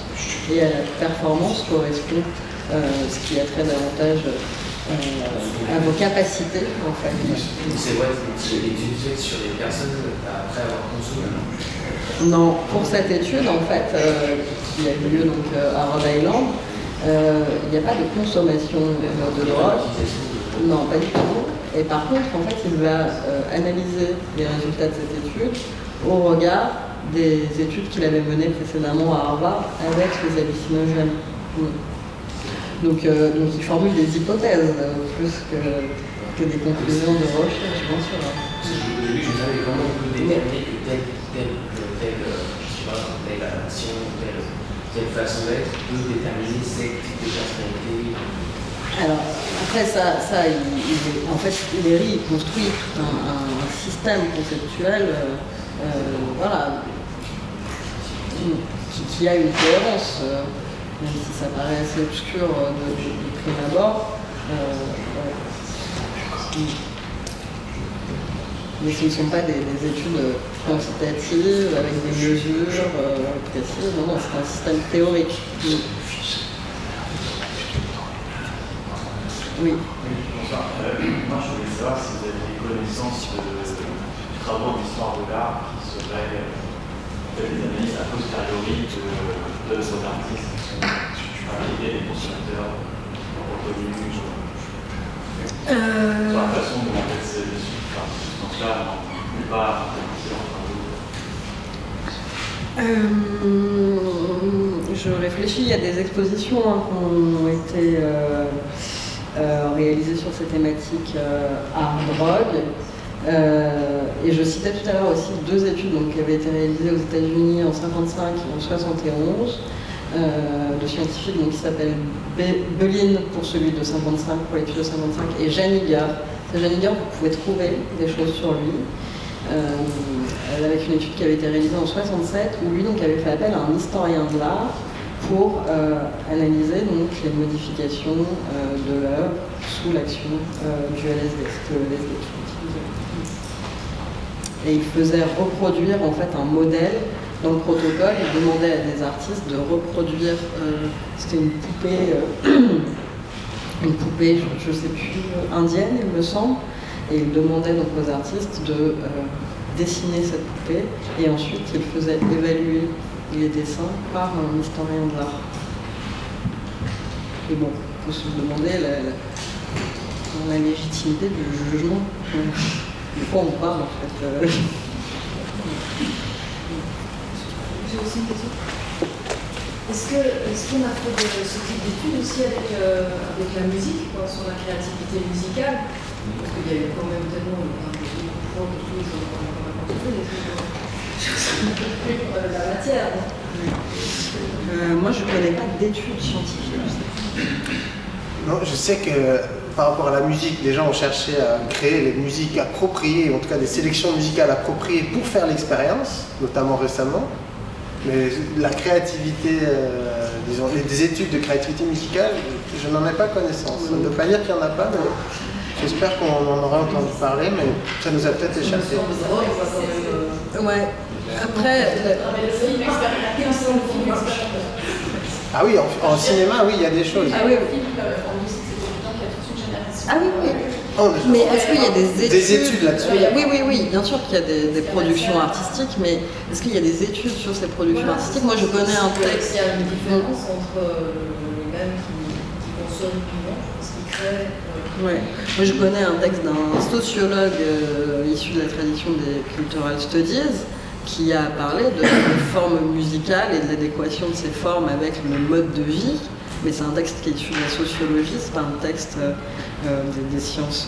et à la performance correspond ce qui a trait davantage à vos capacités en fait. C'est vrai, c'est l'étude faite sur les personnes après avoir consommé. Non, pour cette étude en fait, qui a eu lieu donc, à Rhode Island, il n'y a pas de consommation de drogue. Non, pas du tout. Et par contre, en fait, il va analyser les résultats de cette étude au regard des études qu'il avait menées précédemment à Harvard avec les hallucinogènes. Donc il formule des hypothèses plus que des conclusions de recherche, bien sûr. Au début, je savais comment on peut déterminer que telle action, telle façon d'être peut déterminer ces types de personnalités. Alors, après Léry construit tout un système conceptuel voilà, qui a une cohérence, même si ça paraît assez obscur de prime abord. Mais ce ne sont pas des études quantitatives avec des mesures précises, non, c'est un système théorique. Oui. Bonsoir. Moi, je voulais savoir si vous avez des connaissances de travaux en histoire de l'art qui seraient des analyses a posteriori de ces artistes qui sont impliqués, des consommateurs reconnus, sur la façon dont on fait ces substances-là, mais pas je réfléchis, il y a des expositions qui ont été réalisées sur ces thématiques art-drogue. Et je citais tout à l'heure aussi 2 études donc, qui avaient été réalisées aux États-Unis en 1955 et en 1971 de scientifiques donc, qui s'appellent Belin pour celui de 1955, pour l'étude de 1955, et Janiger. C'est Janiger, vous pouvez trouver des choses sur lui. Avec une étude qui avait été réalisée en 1967 où lui donc, avait fait appel à un historien de l'art pour analyser donc, les modifications de l'œuvre sous l'action du LSD. C'était le LSD qui utilisait. Et il faisait reproduire en fait un modèle. Dans le protocole, il demandait à des artistes de reproduire, c'était une poupée, je ne sais plus, indienne, il me semble, et il demandait donc aux artistes de dessiner cette poupée, et ensuite il faisait évaluer les dessins par un historien de l'art. Et bon, il faut se demander la légitimité du jugement. De quoi on parle en fait J'ai aussi une question. Est-ce qu'on a fait ce type d'études aussi avec la musique, quoi, sur la créativité musicale? Parce qu'il y a eu quand même tellement de choses, on a fait des trucs sur la matière. Moi, je ne connais pas d'études scientifiques. Non, je sais que par rapport à la musique, les gens ont cherché à créer les musiques appropriées, en tout cas des sélections musicales appropriées pour faire l'expérience, notamment récemment. Mais la créativité, disons, des études de créativité musicale, je n'en ai pas connaissance. Ça ne veut pas dire qu'il n'y en a pas, mais j'espère qu'on en aura entendu parler, mais ça nous a peut-être échappé. Ouais. Après, Le film expérimental. Ah oui, en cinéma, oui, il y a des choses. Ah oui, Le film en musique, c'est évident qu'il y a toute une génération. ah oui. Mais est-ce qu'il y a des études là-dessus? Oui, bien sûr qu'il y a des productions artistiques, mais est-ce qu'il y a des études sur ces productions artistiques? Moi, je connais un texte. Il y a une différence entre les mêmes qui consomment du monde, ce qui crée. Ouais. Moi, je connais un texte d'un sociologue issu de la tradition des cultural studies qui a parlé de formes musicales et de l'adéquation de ces formes avec le mode de vie. Mais c'est un texte qui est issu de la sociologie, c'est pas un texte des sciences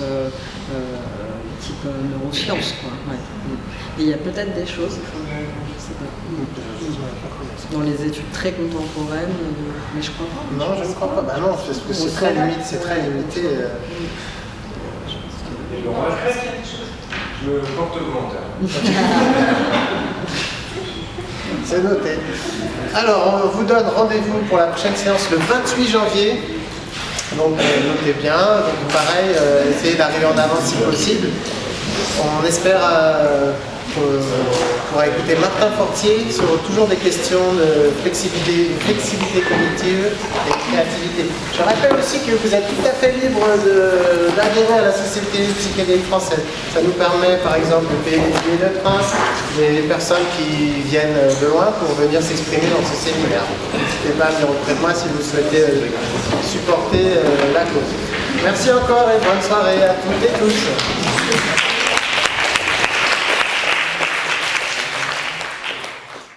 type neurosciences, quoi. Ouais. Et il y a peut-être des choses, je sais pas, dans les études très contemporaines, mais je crois pas. Non, je ne crois pas. Bah non, parce que c'est très limité. Et donc, moi, je me porte volontaire. C'est noté. Alors, on vous donne rendez-vous pour la prochaine séance le 28 janvier. Donc, notez bien. Donc, pareil, essayez d'arriver en avance si possible. On espère pouvoir écouter Martin Fortier sur toujours des questions de flexibilité cognitive et de créativité. Je rappelle aussi que vous êtes tout à fait libre d'adhérer à la Société psychédélique française. Ça nous permet par exemple de payer des billets de train, des personnes qui viennent de loin pour venir s'exprimer dans ce séminaire. N'hésitez pas à venir auprès de moi si vous souhaitez supporter la cause. Merci encore et bonne soirée à toutes et tous.